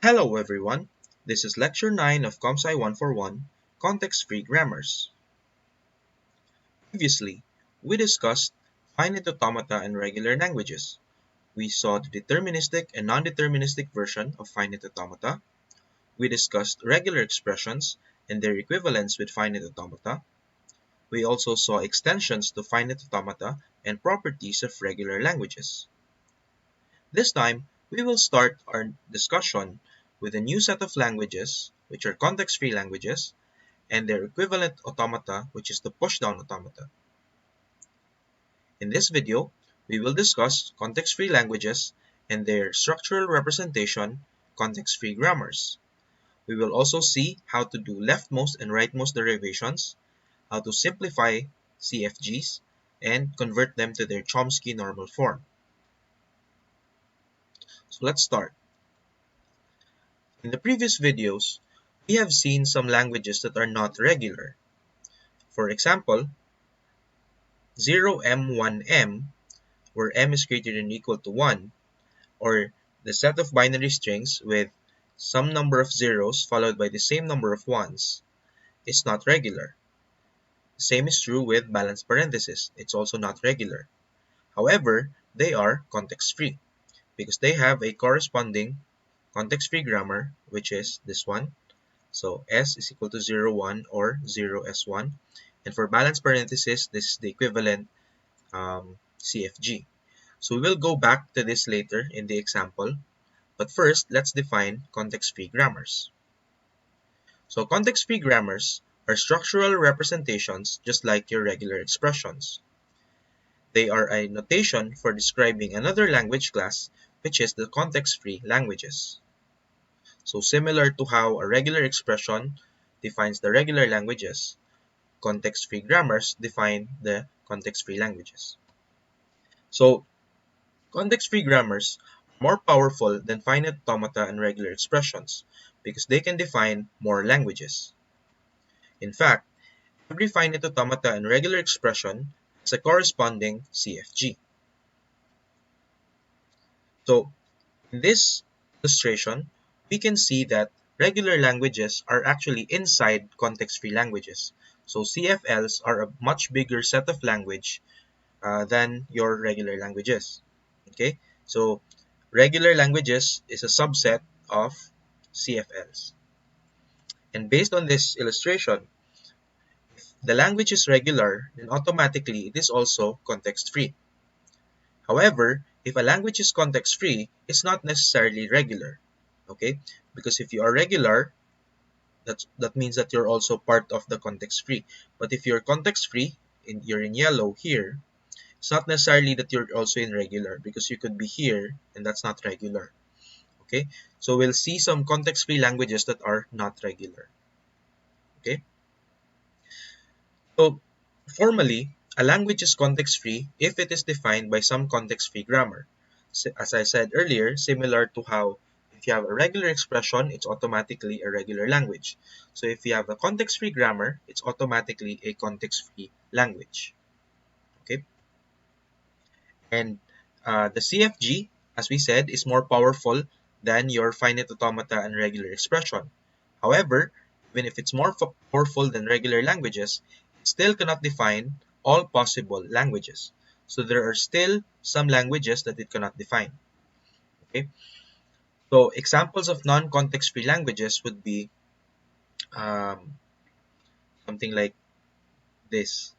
Hello everyone, this is Lecture 9 of ComSci 141, Context-Free Grammars. Previously, we discussed finite automata and regular languages. We saw the deterministic and non-deterministic version of finite automata. We discussed regular expressions and their equivalence with finite automata. We also saw extensions to finite automata and properties of regular languages. This time, we will start our discussion with a new set of languages, which are context-free languages, and their equivalent automata, which is the pushdown automata. In this video, we will discuss context-free languages and their structural representation, context-free grammars. We will also see how to do leftmost and rightmost derivations, how to simplify CFGs, and convert them to their Chomsky normal form. So let's start. In the previous videos, we have seen some languages that are not regular. For example, 0M, 1M, where M is greater than or equal to 1, or the set of binary strings with some number of zeros followed by the same number of ones, is not regular. The same is true with balanced parentheses. It's also not regular. However, they are context-free because they have a corresponding context-free grammar, which is this one. So S is equal to 0, 1 or 0S1. And for balanced parentheses, this is the equivalent CFG. So we will go back to this later in the example. But first, let's define context-free grammars. So context-free grammars are structural representations just like your regular expressions. They are a notation for describing another language class, which is the context-free languages. So similar to how a regular expression defines the regular languages, context-free grammars define the context-free languages. So context-free grammars are more powerful than finite automata and regular expressions because they can define more languages. In fact, every finite automata and regular expression has a corresponding CFG. So in this illustration, we can see that regular languages are actually inside context-free languages. So CFLs are a much bigger set of language than your regular languages. Okay, so regular languages is a subset of CFLs. And based on this illustration, if the language is regular, then automatically it is also context-free. However, if a language is context-free, it's not necessarily regular. Okay, because if you are regular, that means that you're also part of the context-free. But if you're context-free, you're in yellow here, it's not necessarily that you're also in regular because you could be here and that's not regular. Okay, so we'll see some context-free languages that are not regular. Okay, so formally, a language is context-free if it is defined by some context-free grammar. As I said earlier, similar to how if you have a regular expression, it's automatically a regular language. So if you have a context-free grammar, it's automatically a context-free language. Okay, and the CFG, as we said, is more powerful than your finite automata and regular expression. However, even if it's more powerful than regular languages, it still cannot define all possible languages. So there are still some languages that it cannot define. Okay, so examples of non-context-free languages would be something like this: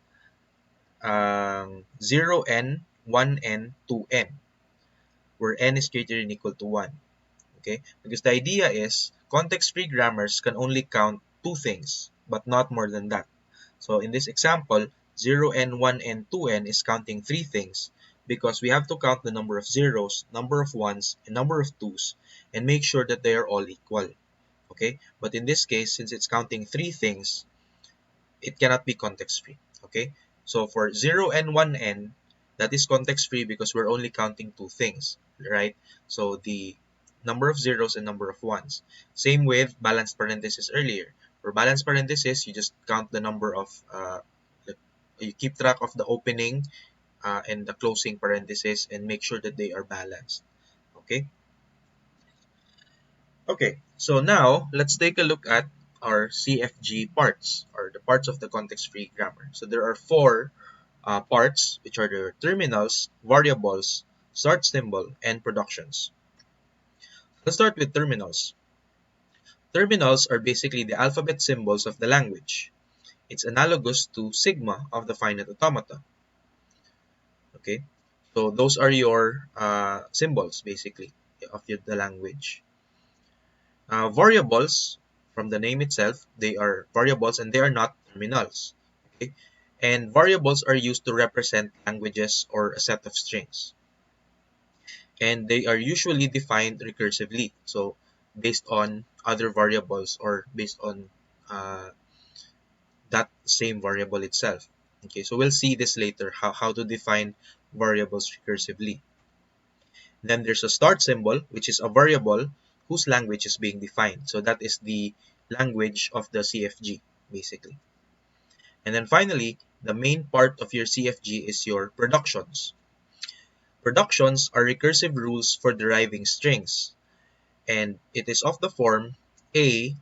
0n, 1n, 2n, where n is greater than or equal to 1. Okay, because the idea is context-free grammars can only count two things, but not more than that. So in this example, 0n, 1n, 2n is counting three things because we have to count the number of zeros, number of ones, and number of twos and make sure that they are all equal. Okay, but in this case, since it's counting three things, it cannot be context-free. Okay, so for 0 and 1n, that is context-free because we're only counting two things, right? So the number of zeros and number of ones. Same with balanced parentheses earlier. For balanced parentheses, you just count the number of, you keep track of the opening and the closing parentheses and make sure that they are balanced. Okay. Okay, so now let's take a look at our CFG parts, or the parts of the context-free grammar. So there are four parts, which are the terminals, variables, start symbol, and productions. Let's start with terminals. Terminals are basically the alphabet symbols of the language. It's analogous to sigma of the finite automata. Okay, so those are your symbols basically of the language. Variables, from the name itself, they are variables and they are not terminals. Okay, and variables are used to represent languages or a set of strings, and they are usually defined recursively. So based on other variables or based on uh, that same variable itself. Okay, so we'll see this later, how to define variables recursively. Then there's a start symbol, which is a variable whose language is being defined. So that is the language of the CFG, basically. And then finally, the main part of your CFG is your productions. Productions are recursive rules for deriving strings, and it is of the form A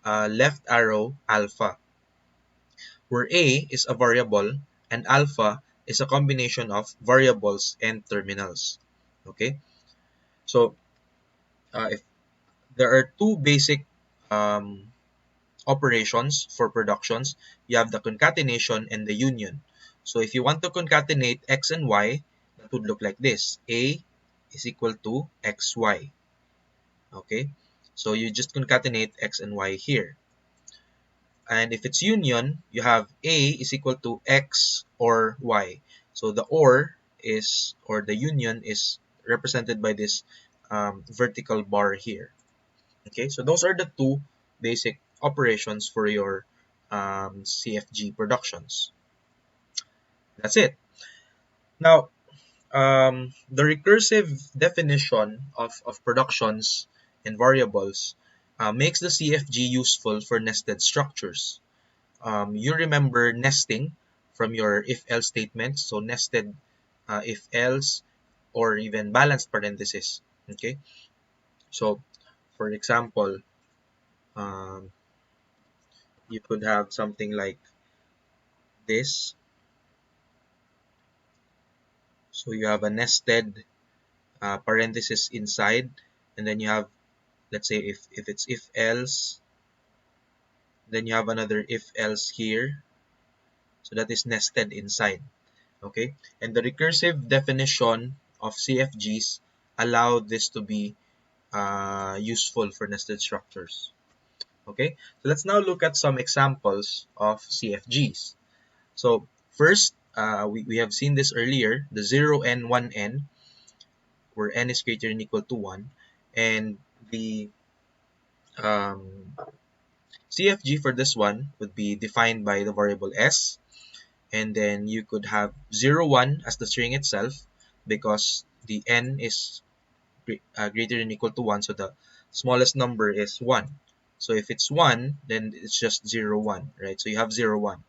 left arrow alpha, where A is a variable and alpha is a combination of variables and terminals. Okay, so if there are two basic um, operations for productions, you have the concatenation and the union. So if you want to concatenate x and y, that would look like this: A is equal to xy. Okay, so you just concatenate x and y here. And if it's union, you have A is equal to X or Y. So the OR is, or the union is represented by this vertical bar here. Okay, so those are the two basic operations for your CFG productions. That's it. Now, the recursive definition of productions and variables makes the CFG useful for nested structures. You remember nesting from your if-else statements, so nested if-else or even balanced parenthesis. Okay, so for example, um, you could have something like this. So you have a nested parenthesis inside, and then you have, let's say, if it's if-else, then you have another if-else here. So that is nested inside. Okay, and the recursive definition of CFGs allow this to be useful for nested structures. Okay, so let's now look at some examples of CFGs. So first, we have seen this earlier, the 0n, 1n, where n is greater than or equal to 1, and the um, CFG for this one would be defined by the variable s, and then you could have 0, 1 as the string itself, because the n is greater than or equal to 1, so the smallest number is 1. So if it's 1, then it's just 0, 1, right? So you have 0, 1.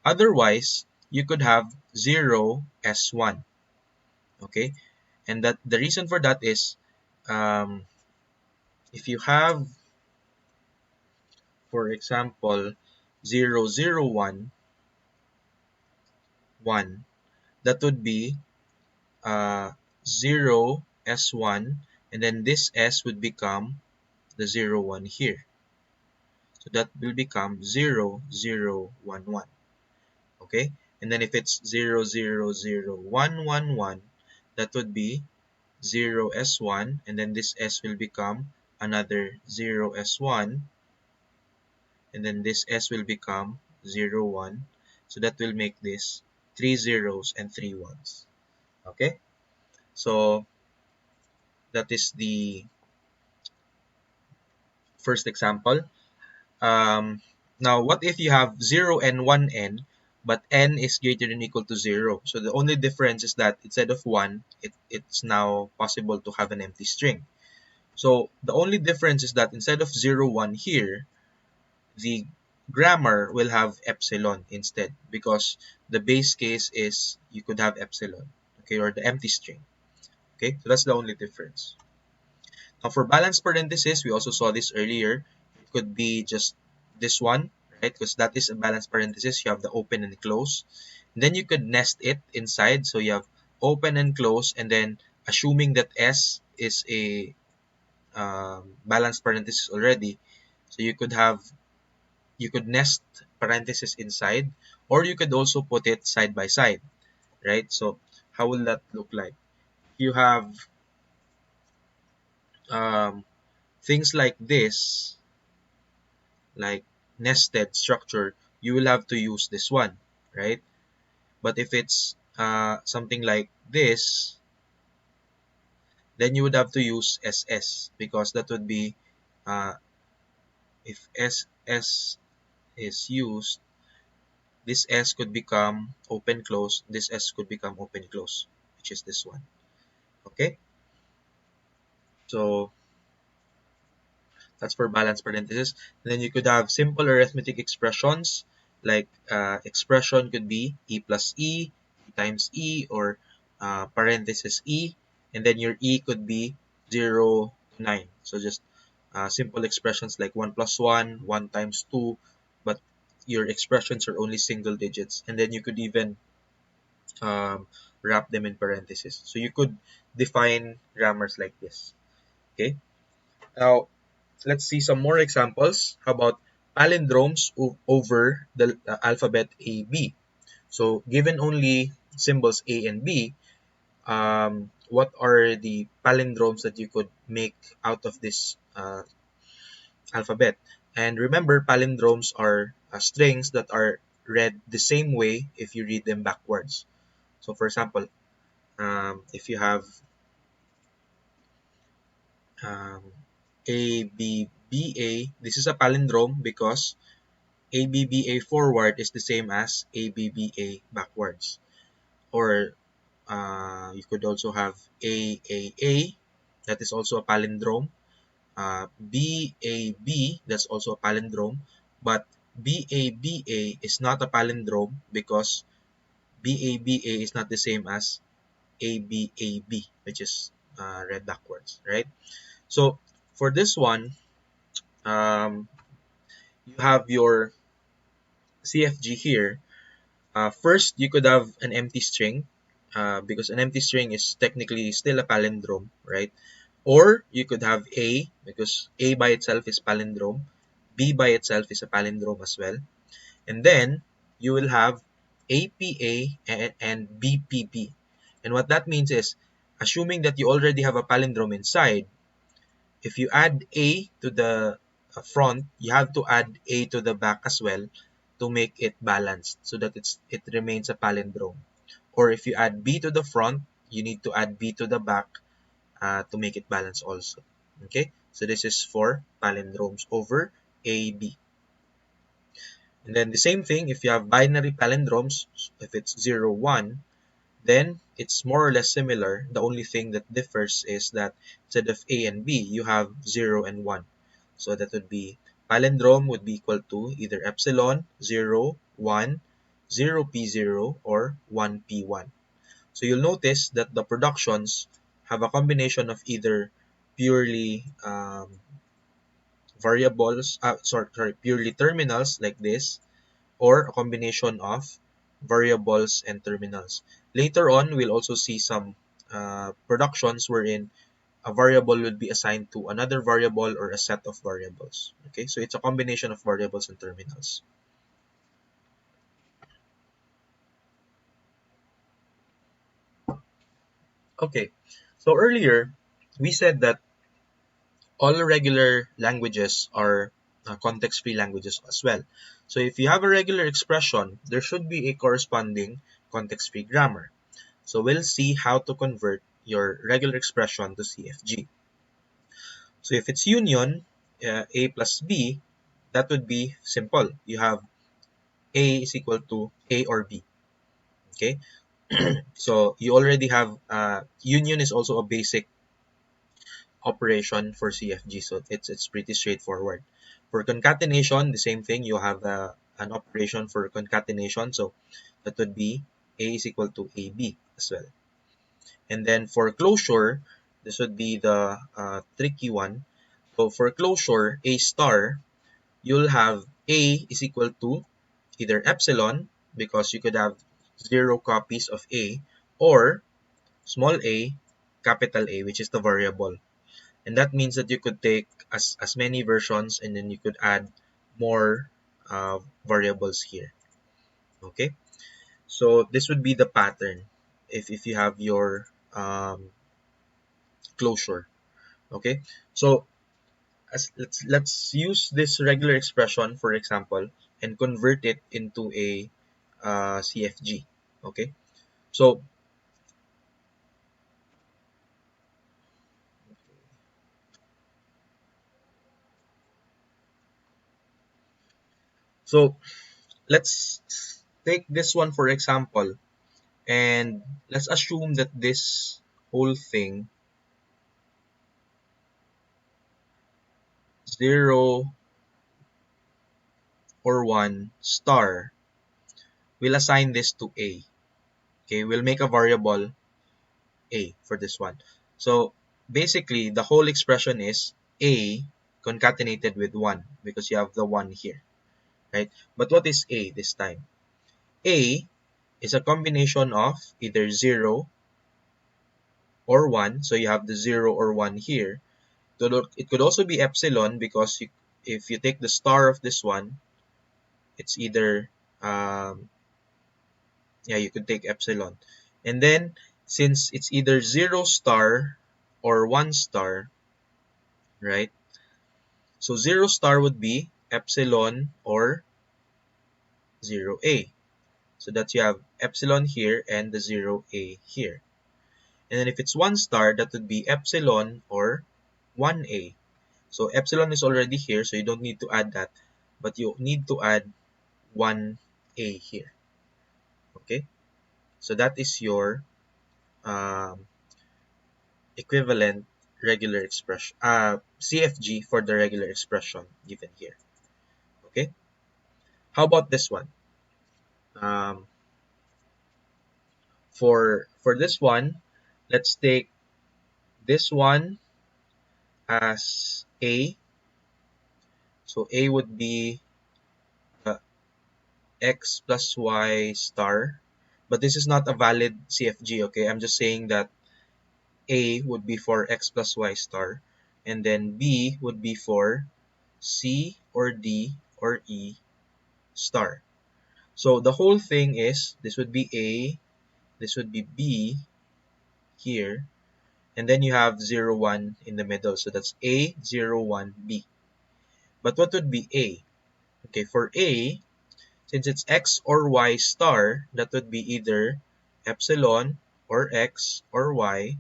Otherwise, you could have 0 s1, okay? And that the reason for that is um, if you have, for example, 0, 0, 1, 1, that would be 0 s1, and then this s would become the 0, 1 here. So that will become 0, 0, 1, 1. Okay? And then if it's 0, 0, 0, 1, 1, 1, that would be 0 s1, and then this s will become another 0 s1, and then this s will become 0, 1. So that will make this 3 zeros and 3 ones. Okay? So that is the first example. Um, Now, what if you have 0 and 1n, but n is greater than or equal to 0? So the only difference is that instead of 1, it's now possible to have an empty string. So the only difference is that instead of 0, 1 here, the grammar will have epsilon instead, because the base case is you could have epsilon, okay, or the empty string. Okay, so that's the only difference. Now for balanced parenthesis, we also saw this earlier. It could be just this one, right? Because that is a balanced parenthesis. You have the open and close. And then you could nest it inside. So you have open and close, and then assuming that S is a balanced parenthesis already. So you could nest parenthesis inside, or you could also put it side by side, right? So how will that look like? You have um, things like this, like nested structure, you will have to use this one, right? But if it's something like this, then you would have to use SS, because that would be uh, if SS is used, this S could become open close, this S could become open close, which is this one. Okay, so that's for balanced parentheses. And then you could have simple arithmetic expressions, like expression could be E plus E times E, or parenthesis E, and then your E could be 0 to 9. So just simple expressions like 1 plus 1, 1 times 2, but your expressions are only single digits. And then you could even wrap them in parentheses. So you could define grammars like this. Okay. Now, let's see some more examples. How about palindromes over the alphabet A, B? So given only symbols A and B, what are the palindromes that you could make out of this alphabet? And remember, palindromes are strings that are read the same way if you read them backwards. So for example, if you have um, ABBA, this is a palindrome because ABBA forward is the same as ABBA backwards. Or you could also have AAA, that is also a palindrome. BAB, that's also a palindrome. But BABA is not a palindrome because BABA is not the same as ABAB, which is read backwards, right? So for this one, um, you have your CFG here. First, you could have an empty string because an empty string is technically still a palindrome, right? Or you could have A because A by itself is palindrome, B by itself is a palindrome as well. And then you will have APA and BPP. And what that means is, assuming that you already have a palindrome inside, if you add A to the front, you have to add A to the back as well to make it balanced so that it remains a palindrome. Or if you add B to the front, you need to add B to the back to make it balanced also. Okay, so this is for palindromes over A, B. And then the same thing, if you have binary palindromes, if it's 0, 1, then it's more or less similar. The only thing that differs is that instead of A and B, you have 0 and 1. So that would be, palindrome would be equal to either epsilon, 0, 1, 0p0, or 1p1. So you'll notice that the productions have a combination of either purely purely terminals like this, or a combination of variables and terminals. Later on, we'll also see some productions wherein a variable will be assigned to another variable or a set of variables. Okay, so it's a combination of variables and terminals. Okay, so earlier we said that all regular languages are context-free languages as well. So if you have a regular expression, there should be a corresponding context-free grammar. So we'll see how to convert your regular expression to CFG. So if it's union, A plus B, that would be simple. You have A is equal to A or B. Okay, so you already have union is also a basic operation for CFG, so it's pretty straightforward. For concatenation, the same thing. You have an operation for concatenation, so that would be A is equal to AB as well. And then for closure, This would be the tricky one. So for closure, A star, you'll have A is equal to either epsilon, because you could have 0 copies of A, or small a, capital A, which is the variable. And that means that you could take as many versions, and then you could add more variables here. Okay, so this would be the pattern if you have your closure. Okay, so let's use this regular expression, for example, and convert it into a CFG. Okay, so so let's take this one for example, and let's assume that this whole thing, 0 or 1 star, we'll assign this to A. Okay, we'll make a variable A for this one. So basically, the whole expression is A concatenated with 1, because you have the 1 here, right? But what is A this time? A is a combination of either 0 or 1, so you have the 0 or 1 here. It could also be epsilon, because if you take the star of this one, it's either um, yeah, you could take epsilon. And then since it's either 0 star or 1 star, right? So 0 star would be epsilon or 0a. So that you have epsilon here and the 0a here. And then if it's 1 star, that would be epsilon or 1a. So epsilon is already here, so you don't need to add that, but you need to add 1a here. Okay, so that is your um, equivalent regular expression, CFG for the regular expression given here. Okay, how about this one? Um, for this one, let's take this one as A. So A would be uh, x plus y star, but this is not a valid CFG. Okay, I'm just saying that A would be for x plus y star, and then B would be for C or D or E star. So the whole thing is, this would be A, this would be B here, and then you have 0, 1 in the middle. So that's A, 0, 1, B. But what would be A? Okay, for A, since it's x or y star, that would be either epsilon or x or y,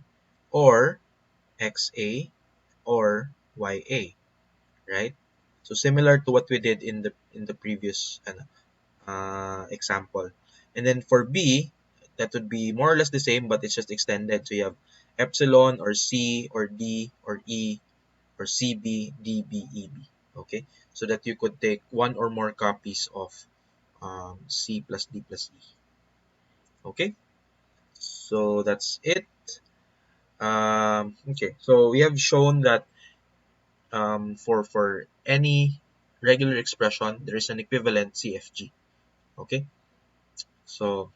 or xa or ya, right? So similar to what we did in the previous example. And then for B, that would be more or less the same, but it's just extended. So you have epsilon or C or D or E or CB, DB, EB. Okay, so that you could take one or more copies of C plus D plus E. Okay, so that's it. Okay, so we have shown that for any regular expression, there is an equivalent CFG. Okay, so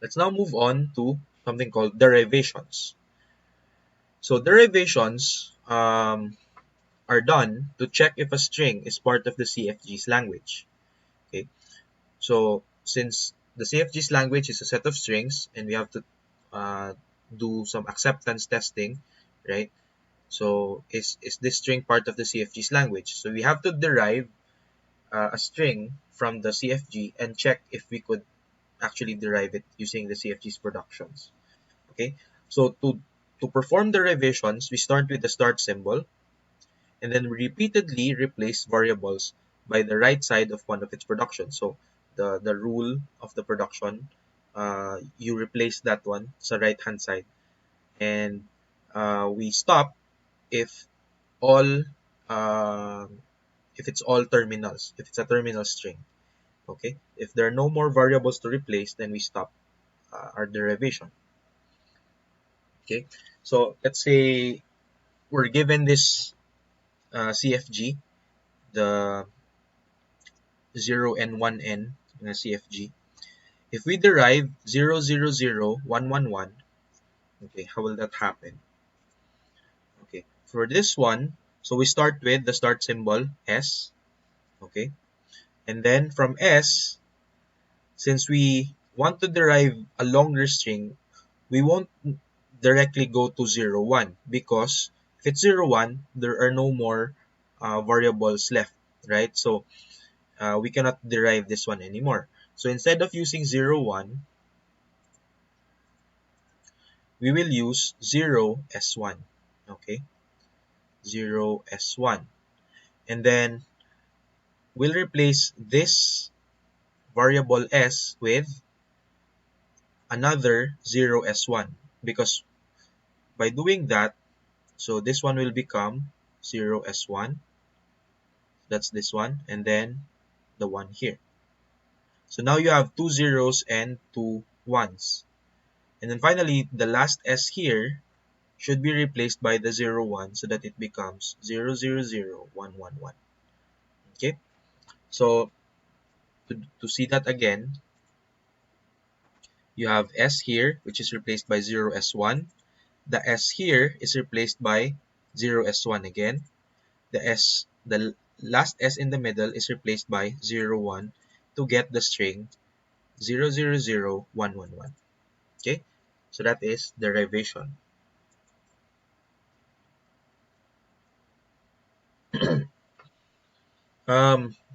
let's now move on to something called derivations. So derivations are done to check if a string is part of the CFG's language. Okay, so since the CFG's language is a set of strings, and we have to uh, do some acceptance testing, right? So is this string part of the CFG's language? So we have to derive a string from the CFG and check if we could actually derive it using the CFG's productions. Okay, so to perform derivations, we start with the start symbol, and then repeatedly replace variables by the right side of one of its productions. So the rule of the production, you replace that one sa right hand side, and we stop if all if it's all terminals, if it's a terminal string. Okay, if there are no more variables to replace, then we stop our derivation. Okay, so let's say we're given this CFG, the 0 and 1n in a CFG. If we derive 0, 0, 0, 1, 1, 1, okay, how will that happen? Okay, for this one, so we start with the start symbol S, okay, and then from S, since we want to derive a longer string, we won't directly go to 0, 1 because if it's 0, 1, there are no more variables left, right? So we cannot derive this one anymore. So instead of using 0, 1, we will use 0 S1, okay? 0 S1. And then we'll replace this variable S with another 0 S1 because by doing that, so this one will become 0 S1, that's this one, and then the one here. So now you have two zeros and two ones. And then finally, the last S here should be replaced by the 0, 1 so that it becomes 0, 0, 0, 1, 1, 1. Okay, so to see that again, you have S here, which is replaced by 0 S1. The S here is replaced by 0 S1 again. The last S in the middle is replaced by 0, 1 to get the string 0, 0, 0, 1, 1, 1. Okay, so that is derivation.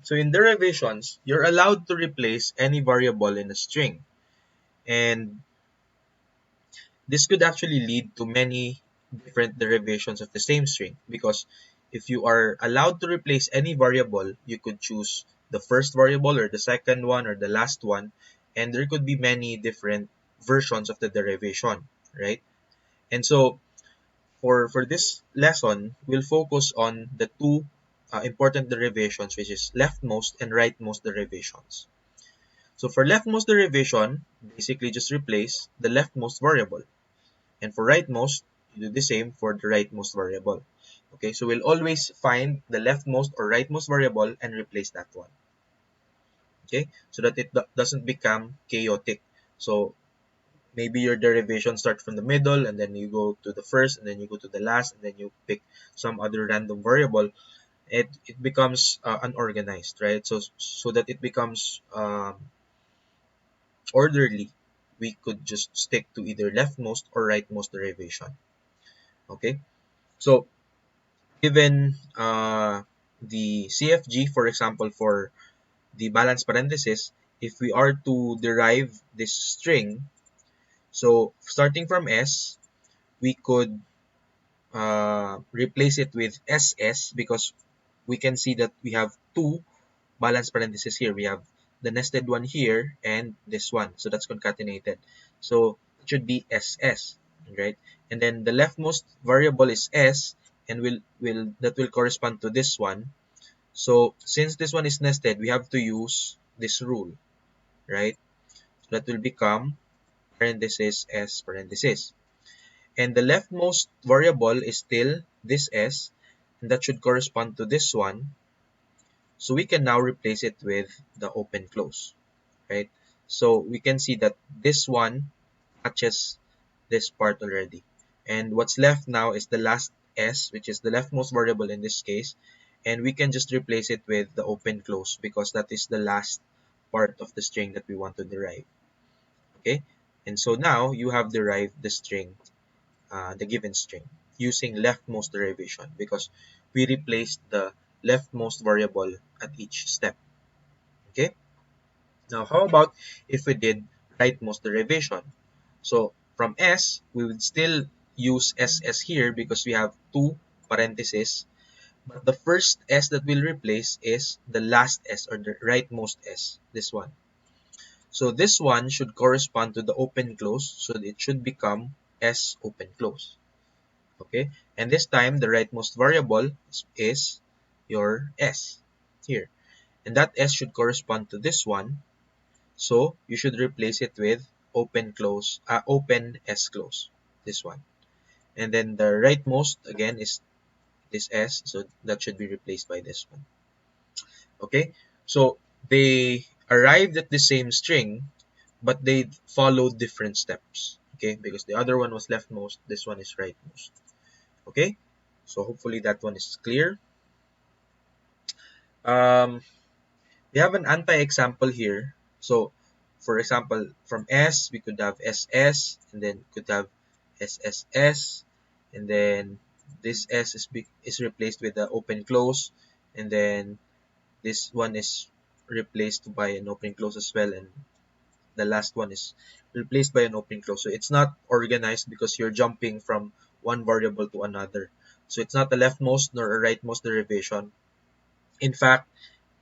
So in derivations, you're allowed to replace any variable in a string. And this could actually lead to many different derivations of the same string because if you are allowed to replace any variable, you could choose the first variable or the second one or the last one, and there could be many different versions of the derivation, right? And so for this lesson, we'll focus on the two important derivations, which is leftmost and rightmost derivations. So for leftmost derivation, basically just replace the leftmost variable. And for rightmost, you do the same for the rightmost variable. Okay, so we'll always find the leftmost or rightmost variable and replace that one. Okay, so that it doesn't become chaotic. So maybe your derivation starts from the middle and then you go to the first and then you go to the last and then you pick some other random variable. It becomes unorganized, right? So that it becomes orderly, we could just stick to either leftmost or rightmost derivation. Okay, so given the CFG, for example, for the balance parenthesis, if we are to derive this string, so starting from S, we could replace it with SS because we can see that we have two balance parentheses here. We have the nested one here and this one. So that's concatenated. So it should be SS, right? And then the leftmost variable is S and that will correspond to this one. So since this one is nested, we have to use this rule, right? So that will become parenthesis S parenthesis. And the leftmost variable is still this S, and that should correspond to this one. So we can now replace it with the open close, right? So we can see that this one matches this part already. And what's left now is the last S, which is the leftmost variable in this case. And we can just replace it with the open close because that is the last part of the string that we want to derive. Okay? And so now you have derived the string, the given string, using leftmost derivation because we replaced the leftmost variable at each step. Okay? Now, how about if we did rightmost derivation? So from S, we would still use SS here because we have two parentheses. But the first S that we'll replace is the last S or the rightmost S, this one. So this one should correspond to the open close, so it should become S open close. Okay, and this time the rightmost variable is your S here. And that S should correspond to this one, so you should replace it with open S close, this one. and then the rightmost again is this S, so that should be replaced by this one. Okay, so they arrived at the same string, but they followed different steps. Okay, because the other one was leftmost, this one is rightmost. Okay, so hopefully that one is clear. Um, we have an anti-example here. So, for example, from S, we could have SS, and then could have SSS, and then this S is replaced with the open close, and then this one is replaced by an open close as well, and the last one is replaced by an open close. So it's not organized because you're jumping from one variable to another. So it's not a leftmost nor a rightmost derivation. In fact,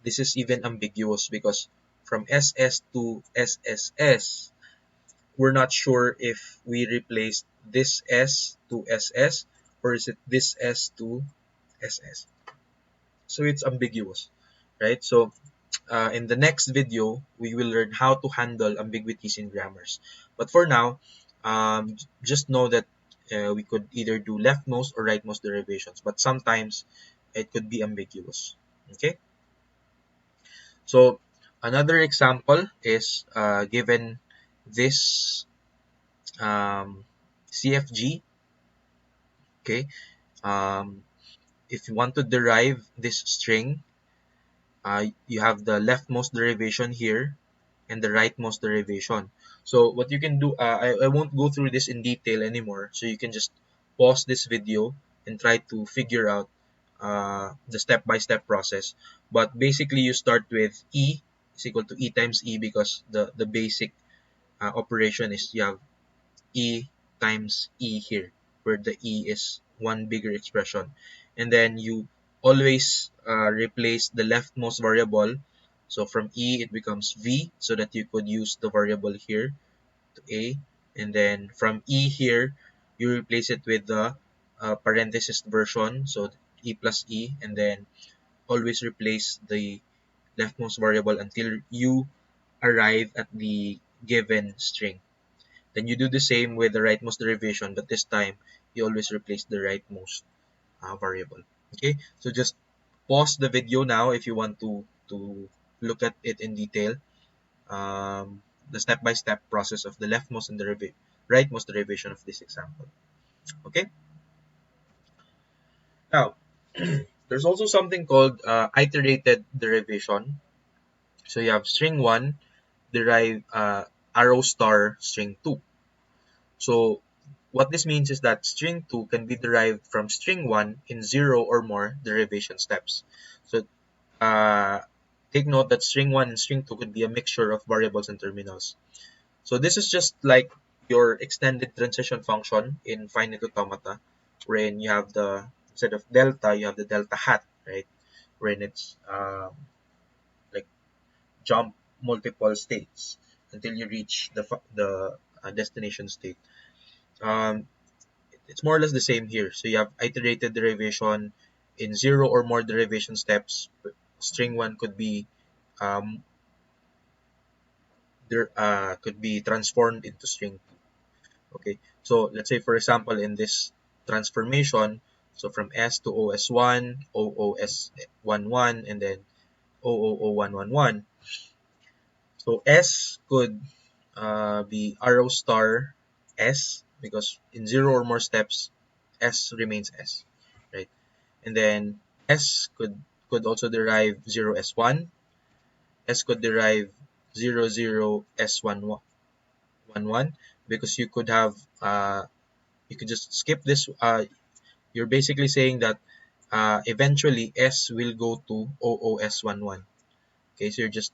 this is even ambiguous because from SS to SSS, we're not sure if we replaced this S to SS or is it this S to SS. So it's ambiguous, right? So in the next video, we will learn how to handle ambiguities in grammars. But for now, just know that we could either do leftmost or rightmost derivations, but sometimes it could be ambiguous. Okay, so another example is given this CFG. Okay, um, if you want to derive this string, you have the leftmost derivation here and the rightmost derivation. So what you can do, I won't go through this in detail anymore, so you can just pause this video and try to figure out the step-by-step process. But basically you start with E is equal to E times E because the basic operation is you have E times E here, where the E is one bigger expression. And then you always replace the leftmost variable. So from E, it becomes V, so that you could use the variable here to A. And then from E here, you replace it with the parenthesis version, so E plus E, and then always replace the leftmost variable until you arrive at the given string. Then you do the same with the rightmost derivation, but this time you always replace the rightmost variable. Okay, so just pause the video now if you want to look at it in detail. The step-by-step process of the leftmost and the rightmost derivation of this example. Okay, now there's also something called iterated derivation. So you have string 1 derive arrow star string 2. So what this means is that string 2 can be derived from string 1 in 0 or more derivation steps. So take note that string 1 and string 2 could be a mixture of variables and terminals. So this is just like your extended transition function in finite automata, wherein you have the, instead of delta, you have the delta hat, right? Wherein it's like jump multiple states until you reach the destination state. Um, it's more or less the same here. So you have iterated derivation in 0 or more derivation steps. String 1 could be um, could be transformed into string 2. Okay, so let's say for example in this transformation, so from S to OS1, OOS11, and then OOO111. So S could be arrow star S because in 0 or more steps, S remains S, right? And then S could also derive 0S1. S could derive 00S11 because you could have you could just skip this. You're basically saying that eventually S will go to OOS11. Okay, so you're just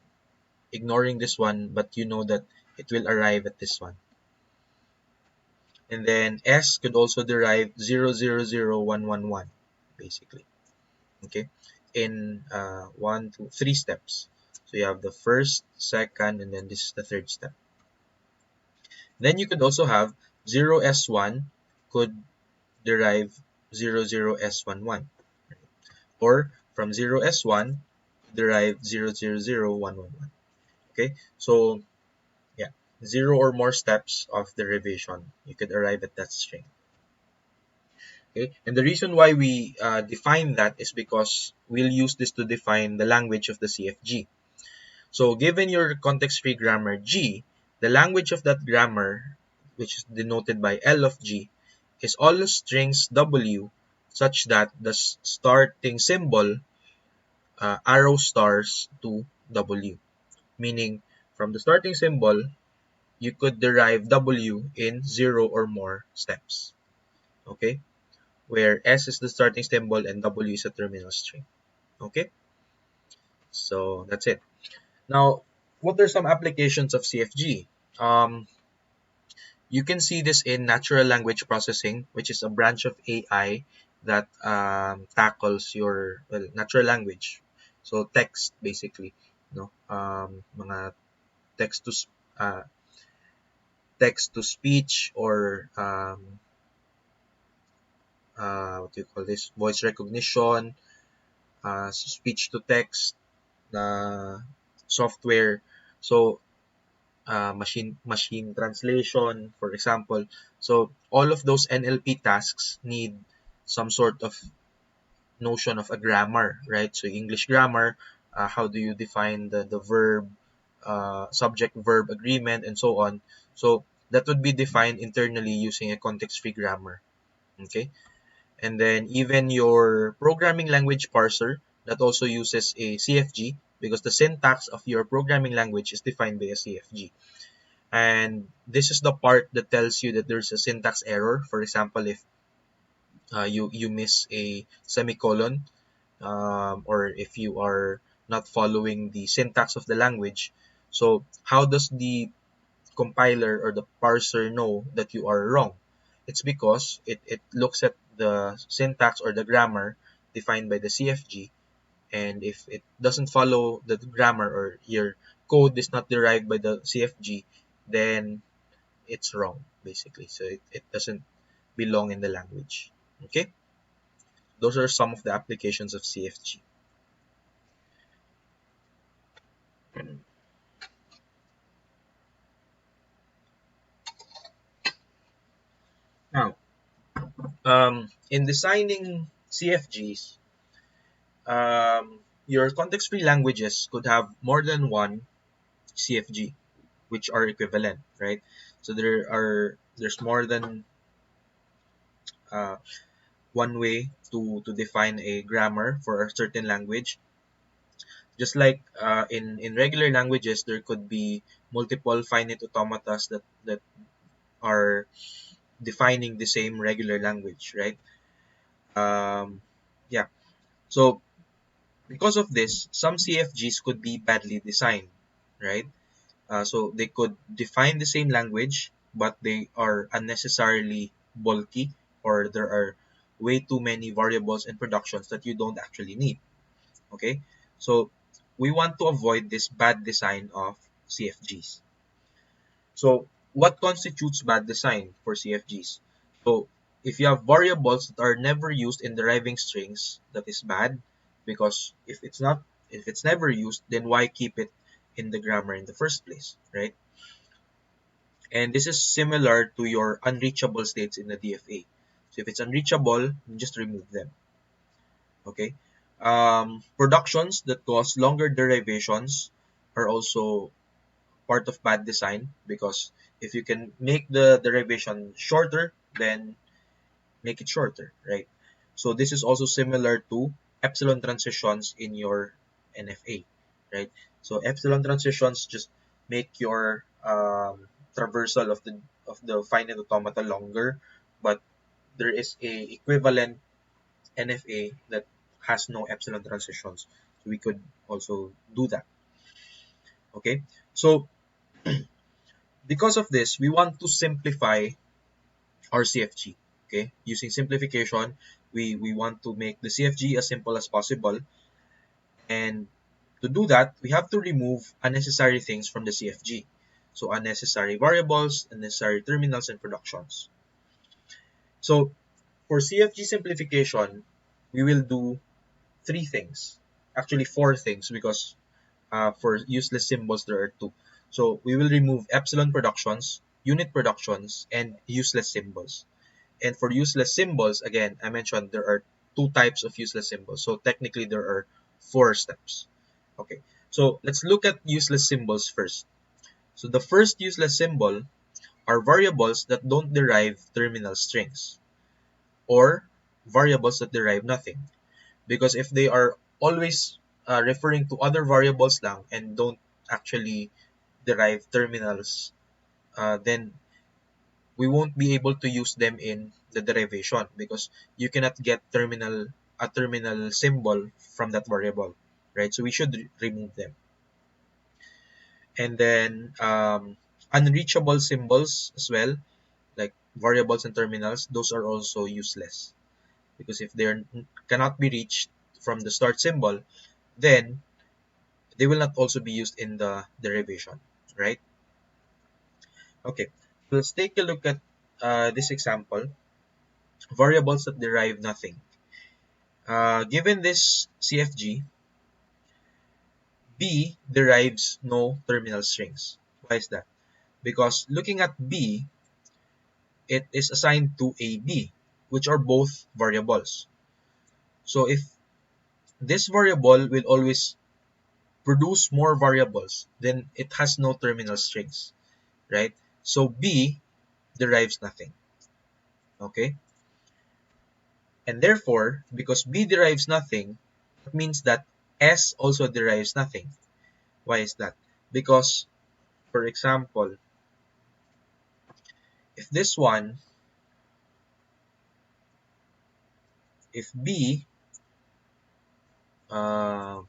ignoring this one, but you know that it will arrive at this one. And then S could also derive 000111, basically. Okay, in 3 steps. So you have the first, second, and then this is the third step. Then you could also have 0S1 could derive 00S11, or from 0S1 derive 000111. Okay, so yeah, 0 or more steps of derivation, you could arrive at that string. Okay, and the reason why we define that is because we'll use this to define the language of the CFG. So given your context-free grammar G, the language of that grammar, which is denoted by L of G, is all strings W such that the starting symbol arrow stars to W. Meaning, from the starting symbol, you could derive W in 0 or more steps. Okay? Where S is the starting symbol and W is a terminal string. Okay? So that's it. Now, what are some applications of CFG? Um, you can see this in natural language processing, which is a branch of AI that tackles your natural language. So text basically, mga text to uh, text to speech or what do you call this? Voice recognition, speech to text, software. So machine translation, for example. So all of those NLP tasks need some sort of notion of a grammar, right? So English grammar, how do you define the verb, subject verb agreement, and so on. So that would be defined internally using a context-free grammar. Okay, and then even your programming language parser that also uses a CFG because the syntax of your programming language is defined by a CFG. And this is the part that tells you that there's a syntax error. For example, if you miss a semicolon, or if you are not following the syntax of the language. So how does the compiler or the parser know that you are wrong? It's because it looks at the syntax or the grammar defined by the CFG, and if it doesn't follow the grammar or your code is not derived by the CFG, then it's wrong basically. So it doesn't belong in the language. Okay, those are some of the applications of CFG. Now, in designing CFGs, your context-free languages could have more than one CFG, which are equivalent, right? So there's more than uh, one way to define a grammar for a certain language. Just like in regular languages, there could be multiple finite automatas that are defining the same regular language, right? Um, yeah. So because of this, some CFGs could be badly designed, right? So they could define the same language, but they are unnecessarily bulky, or there are way too many variables and productions that you don't actually need. Okay, so we want to avoid this bad design of CFGs. So what constitutes bad design for CFGs? So if you have variables that are never used in deriving strings, that is bad, because if it's never used, then why keep it in the grammar in the first place, right? And this is similar to your unreachable states in the DFA. So if it's unreachable, you just remove them. Okay. Productions that cause longer derivations are also part of bad design, because if you can make the derivation shorter, then make it shorter, right? So this is also similar to epsilon transitions in your NFA, right? So epsilon transitions just make your traversal of the finite automata longer, but there is a equivalent NFA that has no epsilon transitions. So we could also do that. Okay. So because of this, we want to simplify our CFG. Okay. Using simplification, we want to make the CFG as simple as possible. And to do that, we have to remove unnecessary things from the CFG. So unnecessary variables, unnecessary terminals, and productions. So for CFG simplification, we will do three things. Actually, four things, because for useless symbols, there are two. So we will remove epsilon productions, unit productions, and useless symbols. And for useless symbols, again, I mentioned there are two types of useless symbols. So technically there are 4 steps. Okay, so let's look at useless symbols first. So the first useless symbol are variables that don't derive terminal strings, or variables that derive nothing. Because if they are always referring to other variables lang and don't actually derive terminals, then we won't be able to use them in the derivation, because you cannot get a terminal symbol from that variable, right? So we should remove them. And then unreachable symbols as well, like variables and terminals, those are also useless, because if they cannot be reached from the start symbol, then they will not also be used in the derivation, right? Okay, let's take a look at this example: variables that derive nothing. Given this CFG, B derives no terminal strings. Why is that? Because looking at B, it is assigned to AB, which are both variables. So if this variable will always produce more variables, then it has no terminal strings, right? So B derives nothing, okay? And therefore, because B derives nothing, that means that S also derives nothing. Why is that? Because, for example, if this one, if B, uh,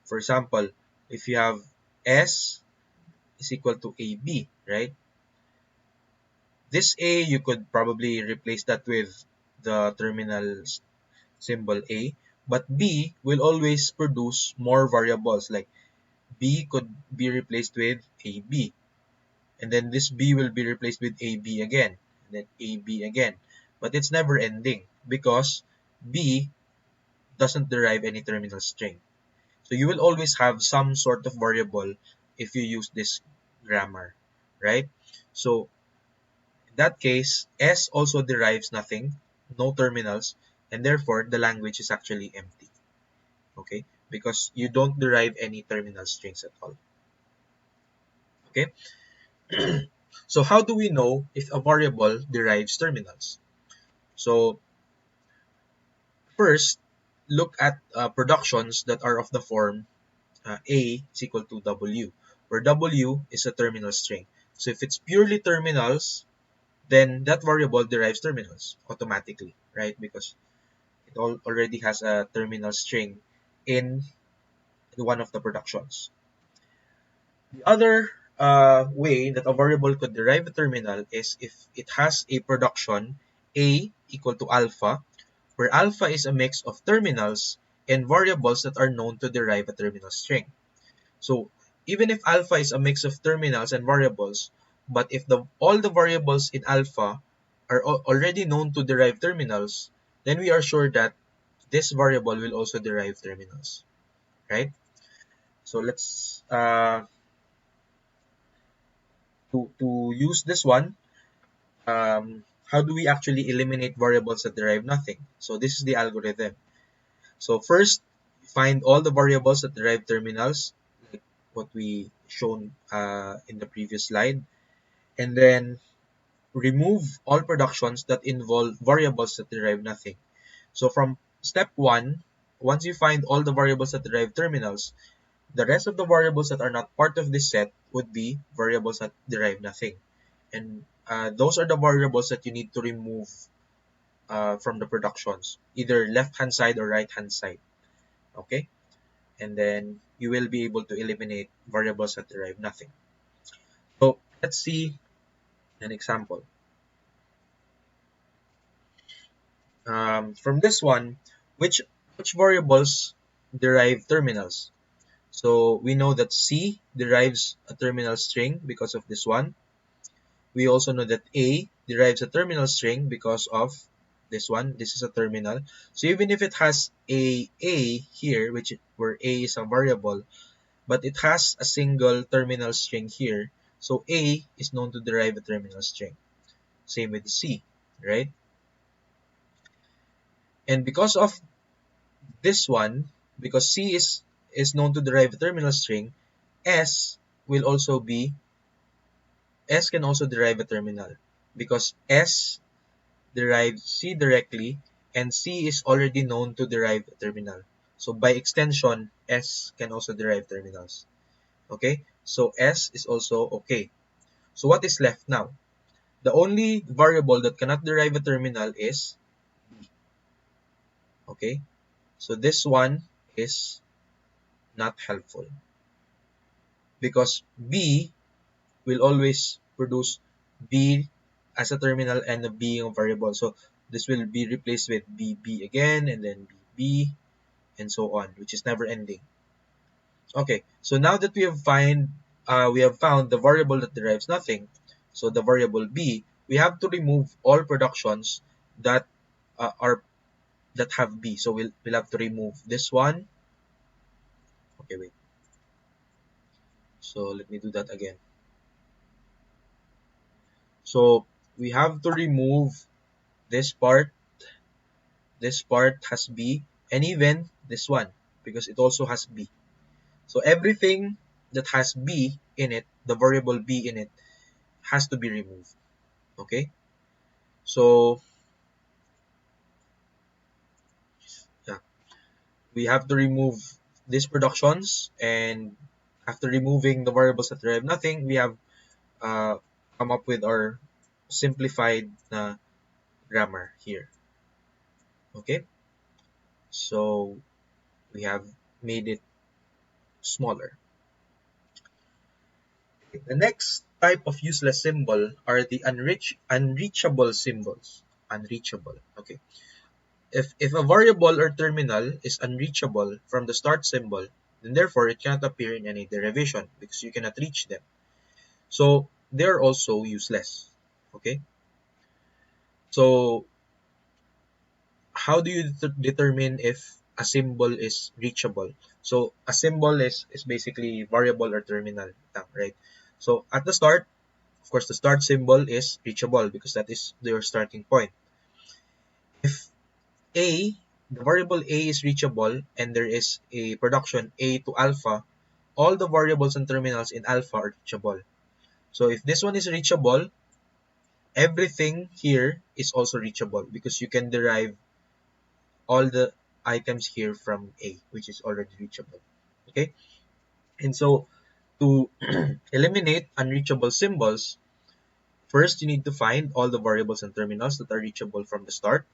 for example, if you have S is equal to AB, right? This A, you could probably replace that with the terminal symbol A, but B will always produce more variables, like B could be replaced with AB, and then this B will be replaced with AB again, and then AB again. But it's never ending, because B doesn't derive any terminal string. So you will always have some sort of variable if you use this grammar, right? So in that case, S also derives nothing, no terminals, and therefore the language is actually empty, okay? Because you don't derive any terminal strings at all, okay? So how do we know if a variable derives terminals? So first, look at productions that are of the form A is equal to W, where W is a terminal string. So if it's purely terminals, then that variable derives terminals automatically, right? Because it already has a terminal string in one of the productions. The other way that a variable could derive a terminal is if it has a production A equal to alpha, where alpha is a mix of terminals and variables that are known to derive a terminal string. So even if alpha is a mix of terminals and variables, but if all the variables in alpha are already known to derive terminals, then we are sure that this variable will also derive terminals, right? So let's to use this one. How do we actually eliminate variables that derive nothing? So this is the algorithm. So first, find all the variables that derive terminals, like what we shown in the previous slide, and then remove all productions that involve variables that derive nothing. So from step 1, once you find all the variables that derive terminals, the rest of the variables that are not part of this set would be variables that derive nothing. And those are the variables that you need to remove from the productions, either left-hand side or right-hand side. Okay? And then you will be able to eliminate variables that derive nothing. So let's see an example. From this one, which variables derive terminals? So we know that C derives a terminal string because of this one. We also know that A derives a terminal string because of this one. This is a terminal. So even if it has a here, where A is a variable, but it has a single terminal string here, so A is known to derive a terminal string. Same with C, right? And because of this one, because C is known to derive a terminal string, S will also be S can also derive a terminal because S derives C directly and C is already known to derive a terminal. So by extension, S can also derive terminals. Okay, so S is also okay. So what is left now? The only variable that cannot derive a terminal is B. Okay, so this one is not helpful because B will always produce B as a terminal and a being a variable. So this will be replaced with BB again and then BB and so on, which is never ending. Okay, so now that we have found the variable that derives nothing, so the variable B, we have to remove all productions that are that have B. So we'll have to remove this one. Okay, wait. So let me do that again. So we have to remove this part. This part has B, and even this one because it also has B. So everything that has B in it, the variable B in it, has to be removed. Okay, so yeah, we have to remove these productions, and after removing the variables that derive nothing, we have uh, come up with our simplified grammar here. Okay, so we have made it smaller. The next type of useless symbol are the unreachable symbols. Unreachable. Okay. If a variable or terminal is unreachable from the start symbol, then therefore it cannot appear in any derivation because you cannot reach them. So they are also useless. Okay. So how do you determine if a symbol is reachable? So a symbol is basically variable or terminal, right? So at the start, of course, the start symbol is reachable because that is their starting point. If A, the variable A is reachable and there is a production A to alpha, all the variables and terminals in alpha are reachable. So if this one is reachable, everything here is also reachable because you can derive all the items here from A, which is already reachable. Okay? And so to eliminate unreachable symbols, first you need to find all the variables and terminals that are reachable from the start.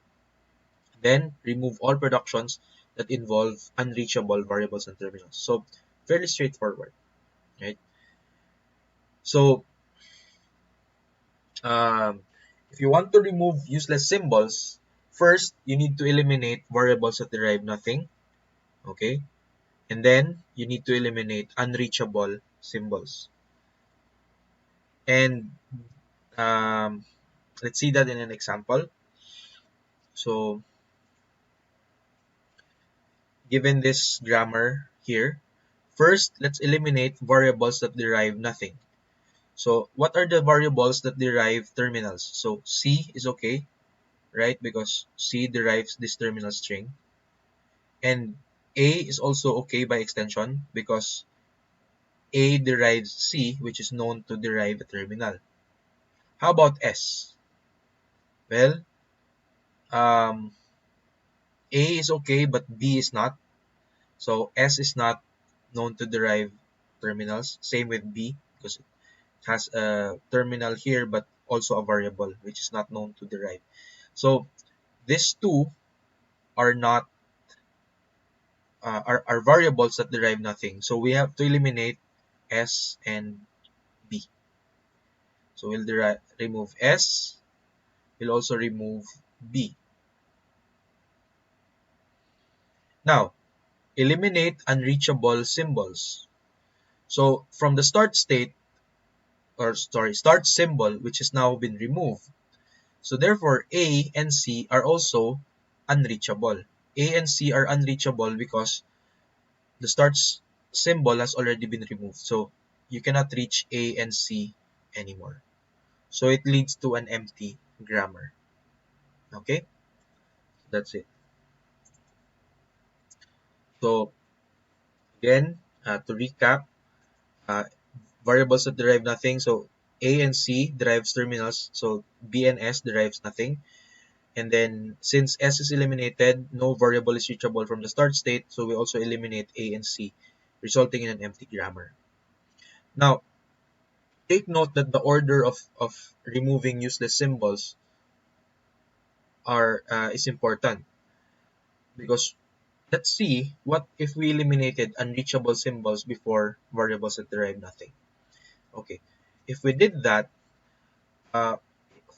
Then remove all productions that involve unreachable variables and terminals. So fairly straightforward, right? So um, if you want to remove useless symbols, first you need to eliminate variables that derive nothing, okay? And then you need to eliminate unreachable symbols. And um, let's see that in an example. So given this grammar here, first let's eliminate variables that derive nothing. So what are the variables that derive terminals? So C is okay, right? Because C derives this terminal string. And A is also okay by extension because A derives C, which is known to derive a terminal. How about S? Well, um, A is okay, but B is not. So S is not known to derive terminals. Same with B because it has a terminal here, but also a variable, which is not known to derive. So these two are not are variables that derive nothing. So we have to eliminate S and B. So we'll remove S. We'll also remove B. Now, eliminate unreachable symbols. So from the start state, or sorry, start symbol, which has now been removed. So therefore, A and C are also unreachable. A and C are unreachable because the start symbol has already been removed. So you cannot reach A and C anymore. So it leads to an empty grammar. Okay, that's it. So again, to recap, uh, variables that derive nothing. So A and C derives terminals. So B and S derives nothing. And then since S is eliminated, no variable is reachable from the start state. So we also eliminate A and C, resulting in an empty grammar. Now, take note that the order of removing useless symbols is important, because let's see what if we eliminated unreachable symbols before variables that derive nothing. Okay, if we did that, uh,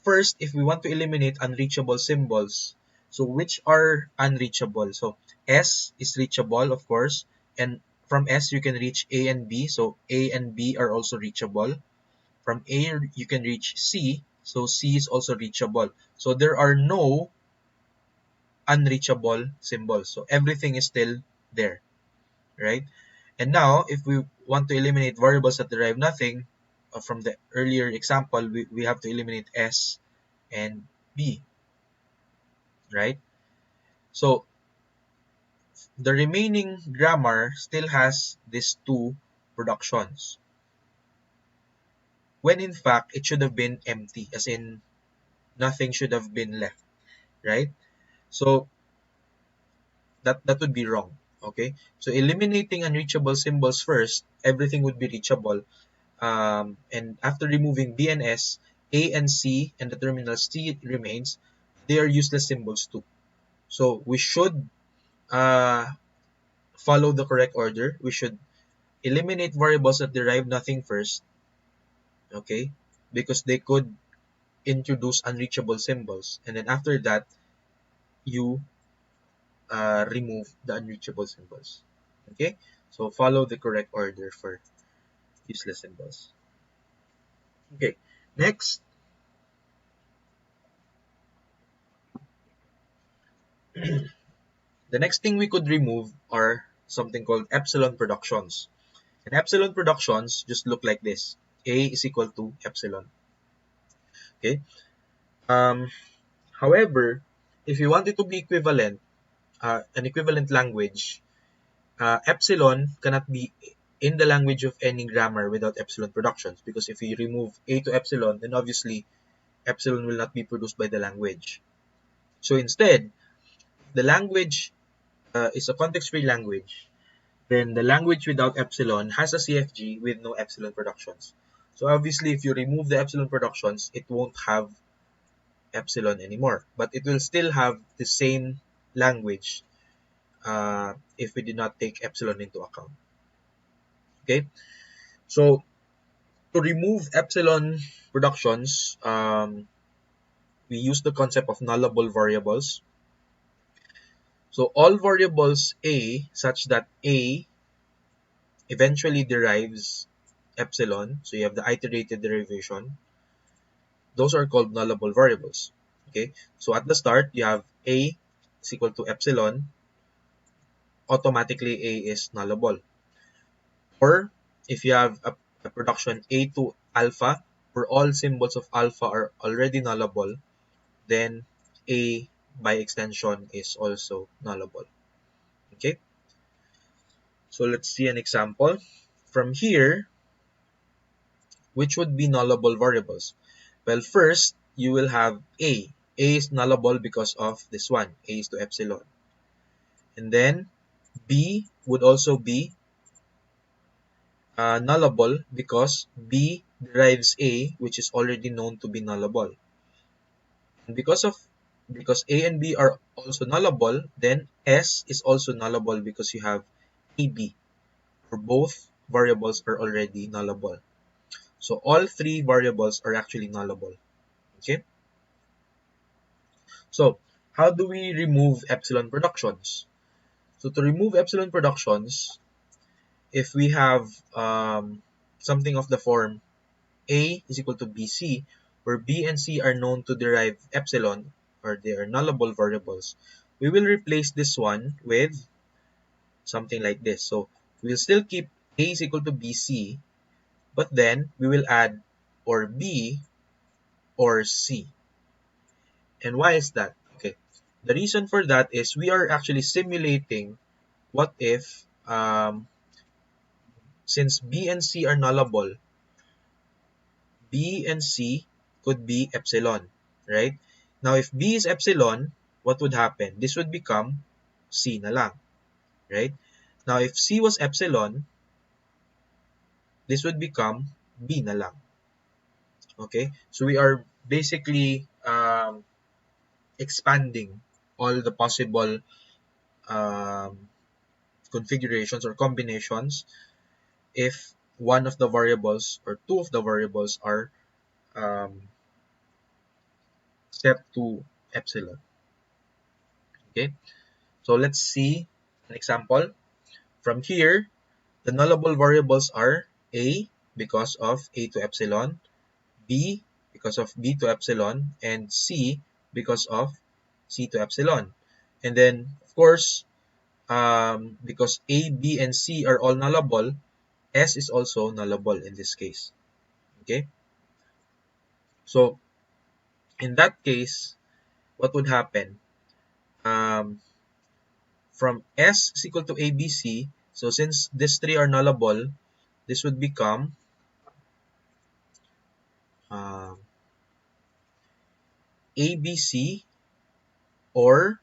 first, if we want to eliminate unreachable symbols, so which are unreachable? So S is reachable, of course, and from S you can reach A and B, so A and B are also reachable. From A you can reach C, so C is also reachable. So there are no unreachable symbols. So everything is still there, right? And now, if we want to eliminate variables that derive nothing, from the earlier example, we have to eliminate S and B, right? So the remaining grammar still has these two productions, when in fact it should have been empty, as in nothing should have been left, right? So that would be wrong. Okay, so eliminating unreachable symbols first, everything would be reachable. And after removing B and S, A and C and the terminal C remains. They are useless symbols too. So we should uh, follow the correct order. We should eliminate variables that derive nothing first, okay? Because they could introduce unreachable symbols. And then after that, you remove the unreachable symbols, okay? So follow the correct order for useless symbols. Okay, next, the next thing we could remove are something called epsilon productions. And epsilon productions just look like this. A is equal to epsilon. Okay. Um, However, if you want it to be equivalent, an equivalent language, epsilon cannot be in the language of any grammar without epsilon productions. Because if you remove A to epsilon, then obviously epsilon will not be produced by the language. So instead, the language is a context-free language, then the language without epsilon has a CFG with no epsilon productions. So obviously, if you remove the epsilon productions, it won't have epsilon anymore, but it will still have the same language if we did not take epsilon into account. Okay, so to remove epsilon productions, we use the concept of nullable variables. So all variables A such that A eventually derives epsilon, so you have the iterated derivation, those are called nullable variables. Okay, so at the start you have A is equal to epsilon, automatically A is nullable. Or if you have a production A to alpha, where all symbols of alpha are already nullable, then A by extension is also nullable. Okay, so let's see an example. From here, which would be nullable variables? Well, first, you will have A. A is nullable because of this one. A is to epsilon. And then B would also be nullable because B derives A, which is already known to be nullable. And because A and B are also nullable, then S is also nullable because you have AB, or both variables are already nullable. So all three variables are actually nullable. Okay? So how do we remove epsilon productions? So to remove epsilon productions, if we have something of the form A is equal to BC, where B and C are known to derive epsilon, or they are nullable variables, we will replace this one with something like this. So we'll still keep A is equal to BC, but then we will add, or B or C. And why is that? Okay, the reason for that is we are actually simulating what if, since B and C are nullable, B and C could be epsilon, right? Now, if B is epsilon, what would happen? This would become C na lang, right? Now, if C was epsilon, this would become B na lang. Okay? So we are basically expanding all the possible um, configurations or combinations if one of the variables or two of the variables are um, set to epsilon. Okay? So let's see an example. From here, the nullable variables are A because of A to epsilon, B because of B to epsilon, and C because of C to epsilon. And then, of course, because A, B, and C are all nullable, S is also nullable in this case. Okay? So, in that case, what would happen? Um, from S is equal to ABC, so since these three are nullable, this would become um, ABC, or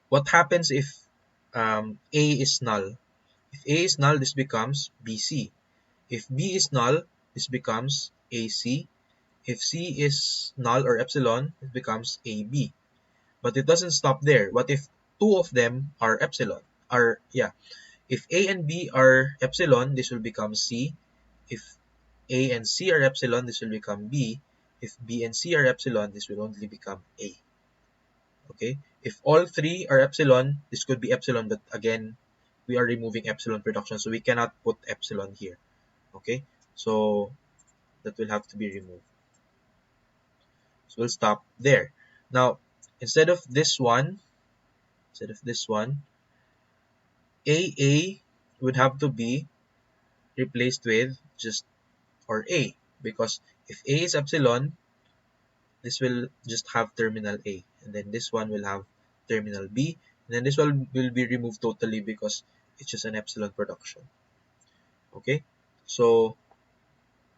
what happens if A is null? If A is null, this becomes BC. If B is null, this becomes AC. If C is null or epsilon, it becomes AB. But it doesn't stop there. What if two of them are epsilon? If A and B are epsilon, this will become C. If A and C are epsilon, this will become B. If B and C are epsilon, this will only become A. Okay? If all three are epsilon, this could be epsilon, but again, we are removing epsilon production, so we cannot put epsilon here. Okay? So that will have to be removed. So we'll stop there. Now, instead of this one, AA would have to be replaced with just or A, because if A is epsilon, this will just have terminal A, and then this one will have terminal B, and then this one will be removed totally because it's just an epsilon production. Okay, so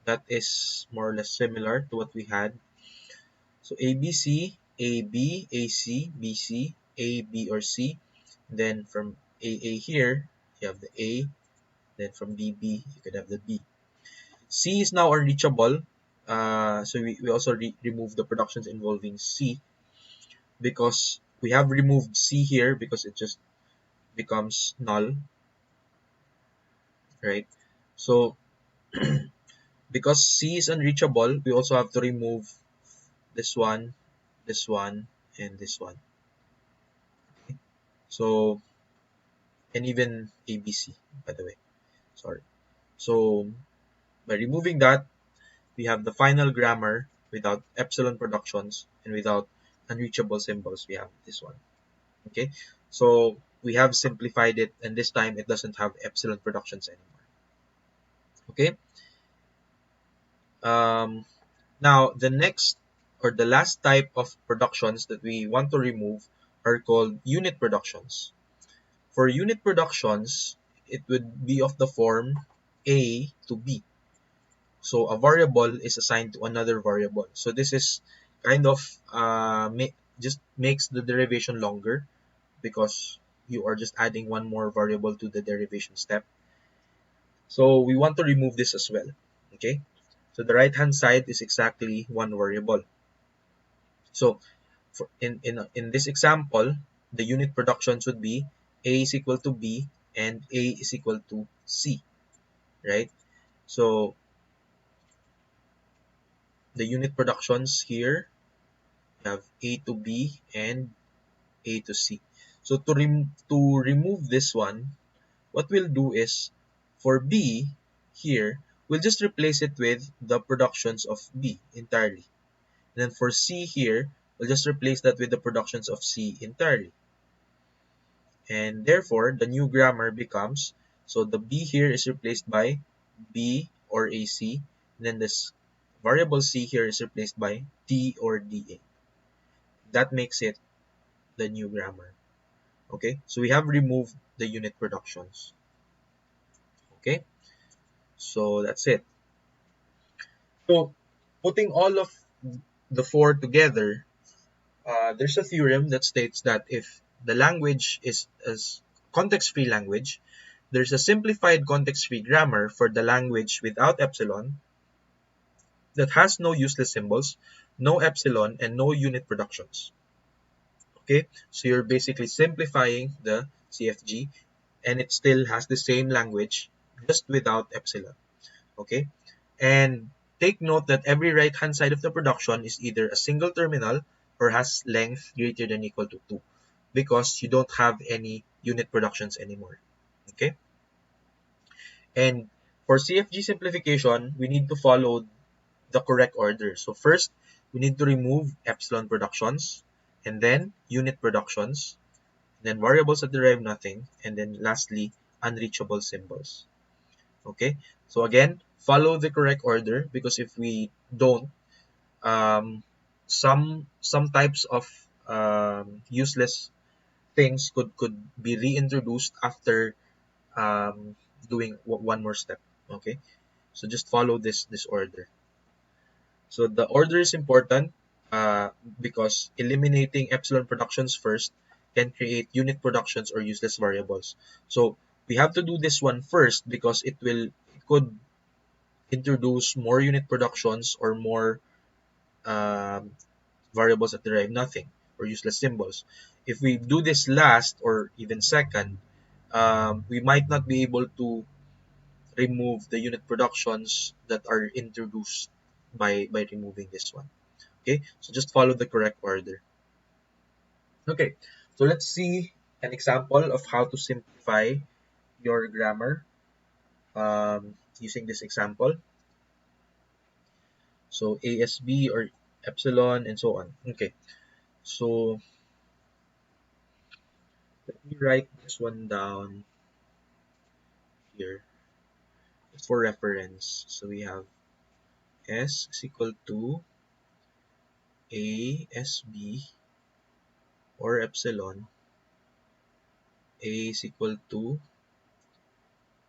that is more or less similar to what we had. So ABC, AB, AC, BC, A, B, or C. Then from AA here, you have the A. Then from BB, you could have the B. C is now unreachable. So we also remove the productions involving C, because we have removed C here because it just becomes null, right? So because C is unreachable, we also have to remove this one, and this one. So, and even ABC, by the way. Sorry. So by removing that, we have the final grammar without epsilon productions and without unreachable symbols. We have this one. Okay, so we have simplified it, and this time it doesn't have epsilon productions anymore. Okay, now the next or the last type of productions that we want to remove are called unit productions. For unit productions, it would be of the form A to B. So a variable is assigned to another variable. So this is kind of just makes the derivation longer, because you are just adding one more variable to the derivation step. So we want to remove this as well. Okay, so the right hand side is exactly one variable. So in this example, the unit productions would be A is equal to B and A is equal to C, right? So the unit productions here have A to B and A to C. So to remove this one, what we'll do is, for B here, we'll just replace it with the productions of B entirely. And then for C here, we'll just replace that with the productions of C entirely. And therefore, the new grammar becomes, so the B here is replaced by B or AC, and then this variable C here is replaced by D or DA. That makes it the new grammar. Okay, so we have removed the unit productions. Okay, so that's it. So putting all of the four together, there's a theorem that states that if the language is context-free language, there's a simplified context-free grammar for the language without epsilon that has no useless symbols, no epsilon, and no unit productions. Okay, so you're basically simplifying the CFG, and it still has the same language, just without epsilon. Okay, and take note that every right-hand side of the production is either a single terminal or has length greater than or equal to 2, because you don't have any unit productions anymore. Okay, and for CFG simplification, we need to follow the correct order. So first, we need to remove epsilon productions, and then unit productions, then variables that derive nothing, and then lastly, unreachable symbols. Okay, so again, follow the correct order, because if we don't, um, some types of useless things could be reintroduced after doing one more step. Okay, so just follow this order. So the order is important, uh, because eliminating epsilon productions first can create unit productions or useless variables. So we have to do this one first, because it could introduce more unit productions or more um, variables that derive nothing or useless symbols. If we do this last or even second, we might not be able to remove the unit productions that are introduced by removing this one. Okay, so just follow the correct order. Okay, so let's see an example of how to simplify your grammar using this example. So ASB or epsilon and so on. Okay, so let me write this one down here for reference. So we have S is equal to ASB or epsilon. A is equal to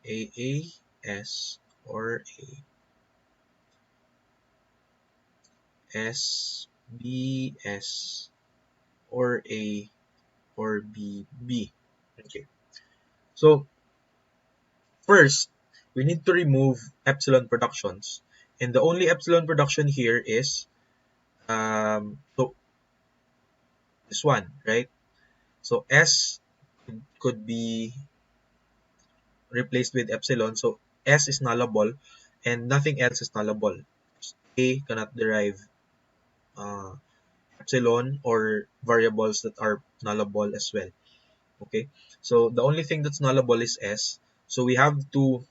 AAS or SBS or A or BB. Okay, so first we need to remove epsilon productions, and the only epsilon production here is so this one, right? So S could be replaced with epsilon, so S is nullable and nothing else is nullable. A cannot derive uh, epsilon or variables that are nullable as well. Okay, so the only thing that's nullable is S, so we have to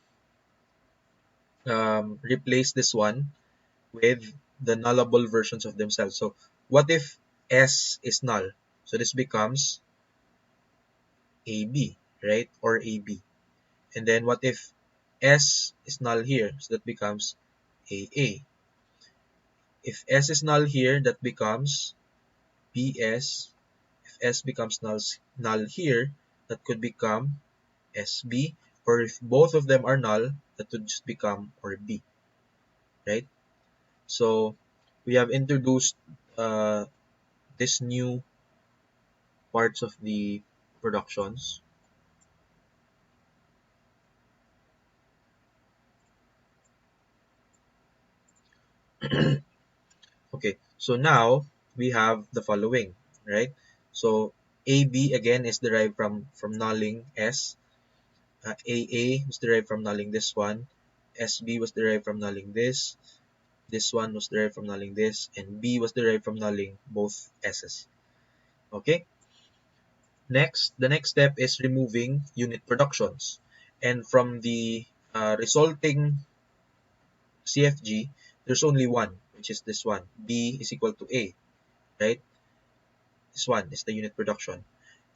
replace this one with the nullable versions of themselves. So what if S is null? So this becomes AB, right? Or AB. And then what if S is null here? So that becomes AA. If S is null here, that becomes BS. If S becomes null here, that could become SB. Or if both of them are null, that would just become or B, right? So we have introduced this new parts of the productions. Okay, so now we have the following, right? So AB again is derived from nulling S. AA was derived from nulling this one. SB was derived from nulling this. This one was derived from nulling this, and B was derived from nulling both S's. Okay. Next, the next step is removing unit productions, and from the resulting CFG, there's only one, which is this one. B is equal to A, right? This one is the unit production.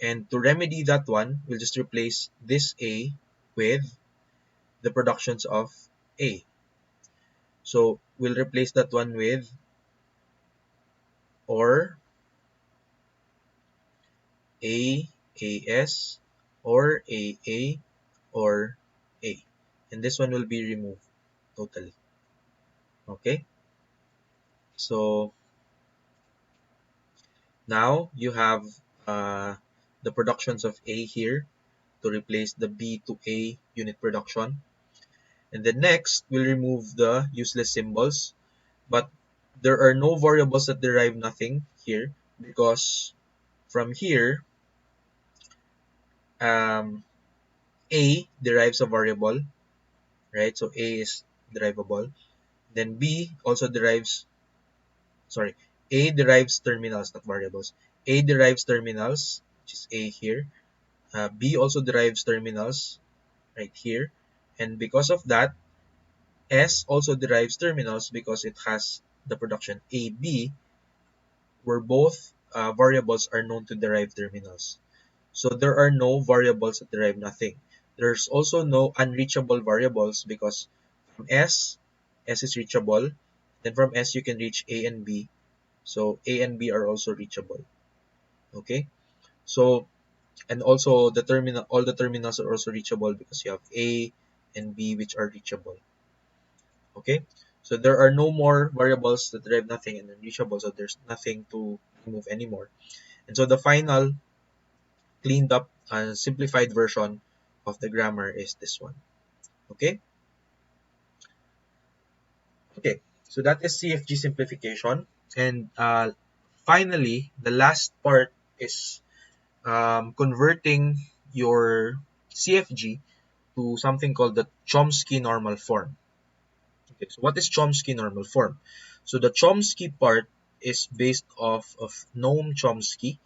And to remedy that one, we'll just replace this A with the productions of A. So we'll replace that one with or AAS or AA or A. And this one will be removed totally. Okay? So now you have the productions of A here to replace the B to A unit production. And then next, we'll remove the useless symbols. But there are no variables that derive nothing here because from here, A derives a variable, right? So A is derivable. Then B also derives, sorry, A derives terminals, not variables. A derives terminals, which is A here. B also derives terminals right here. And because of that, S also derives terminals because it has the production AB, where both variables are known to derive terminals. So there are no variables that derive nothing. There's also no unreachable variables because from S is reachable. Then from S you can reach A and B. So A and B are also reachable. Okay. So and also the terminal, all the terminals are also reachable because you have A and B which are reachable. Okay. So there are no more variables that derive nothing and unreachable. So there's nothing to remove anymore. And so the final cleaned up and simplified version of the grammar is this one. Okay. Okay. So that is CFG simplification. And finally, the last part is converting your CFG to something called the Chomsky normal form. Okay, so what is Chomsky normal form? So the Chomsky part is based off of Noam Chomsky,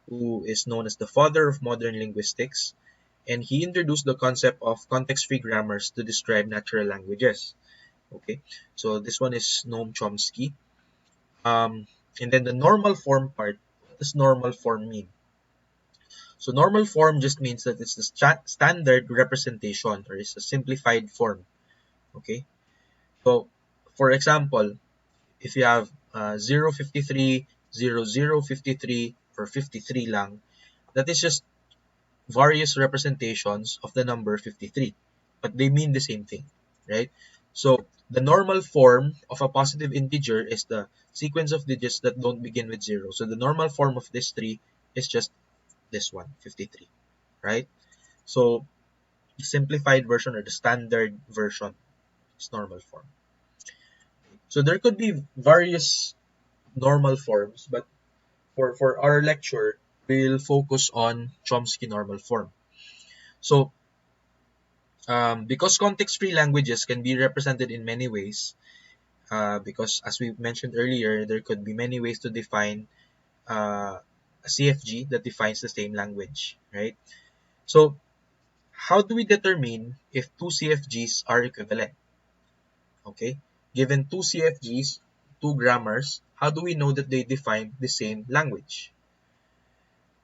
who is known as the father of modern linguistics, and he introduced the concept of context-free grammars to describe natural languages. Okay, so this one is Noam Chomsky. And then the normal form part, what does normal form mean? So normal form just means that it's the standard representation or it's a simplified form. Okay, so for example, if you have 0, 53, 0, 0, 53, or 53 lang, that is just various representations of the number 53, but they mean the same thing, right? So the normal form of a positive integer is the sequence of digits that don't begin with 0. So the normal form of this 3 is just this one, 53, right? So the simplified version or the standard version is normal form. So there could be various normal forms, but for our lecture, we'll focus on Chomsky normal form. So because context-free languages can be represented in many ways, because as we mentioned earlier, there could be many ways to define a CFG that defines the same language, right? So how do we determine if two CFGs are equivalent? Okay, given two CFGs, two grammars, how do we know that they define the same language?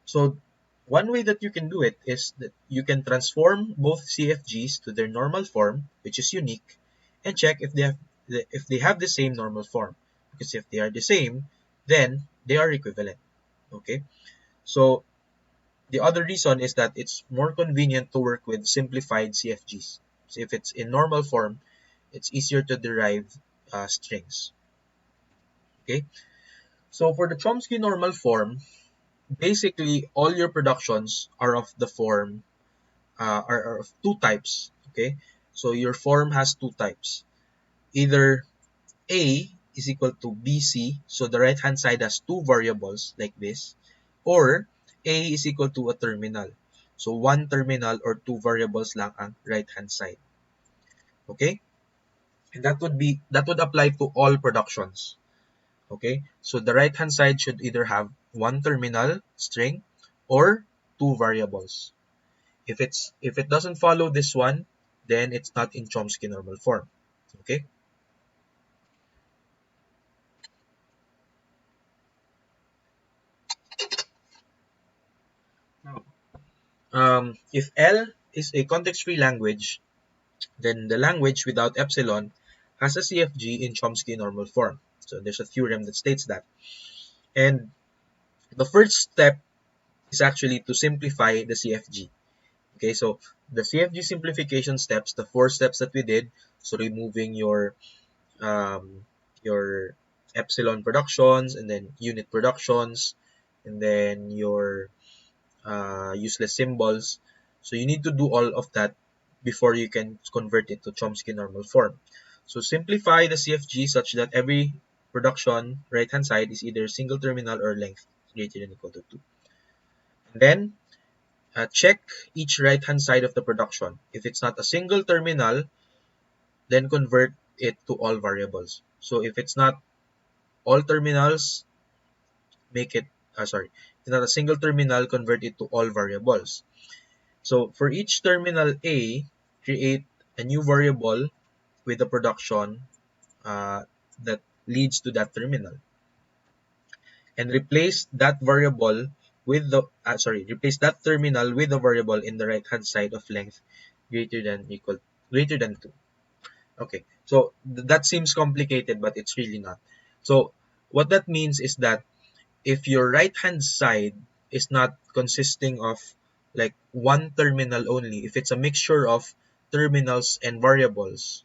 So one way that you can do it is that you can transform both CFGs to their normal form, which is unique, and check if they have the same normal form. Because if they are the same, then they are equivalent. Okay. So the other reason is that it's more convenient to work with simplified CFGs. So if it's in normal form, it's easier to derive strings. Okay. So for the Chomsky normal form, basically all your productions are of the form are of two types. Okay, so your form has two types. Either A is equal to BC, so the right hand side has two variables like this, or A is equal to a terminal. So one terminal or two variables lang ang right hand side. Okay? And that would apply to all productions. Okay? So the right hand side should either have one terminal string or two variables. If it doesn't follow this one, then it's not in Chomsky normal form. Okay? If L is a context-free language, then the language without epsilon has a CFG in Chomsky normal form. So there's a theorem that states that. And the first step is actually to simplify the CFG. Okay, so the CFG simplification steps, the 4 steps that we did, so removing your epsilon productions, and then unit productions, and then your useless symbols. So you need to do all of that before you can convert it to Chomsky normal form. So simplify the CFG such that every production right hand side is either single terminal or length greater than or equal to 2. And then check each right hand side of the production. If it's not a single terminal, then convert it to all variables. So if it's not all terminals, make it sorry, if it's not a single terminal, convert it to all variables. So for each terminal A, create a new variable with the production that leads to that terminal, and replace that variable with the replace that terminal with the variable in the right hand side of length greater than 2. Okay, so that seems complicated, but it's really not. So what that means is that if your right hand side is not consisting of like one terminal only, if it's a mixture of terminals and variables,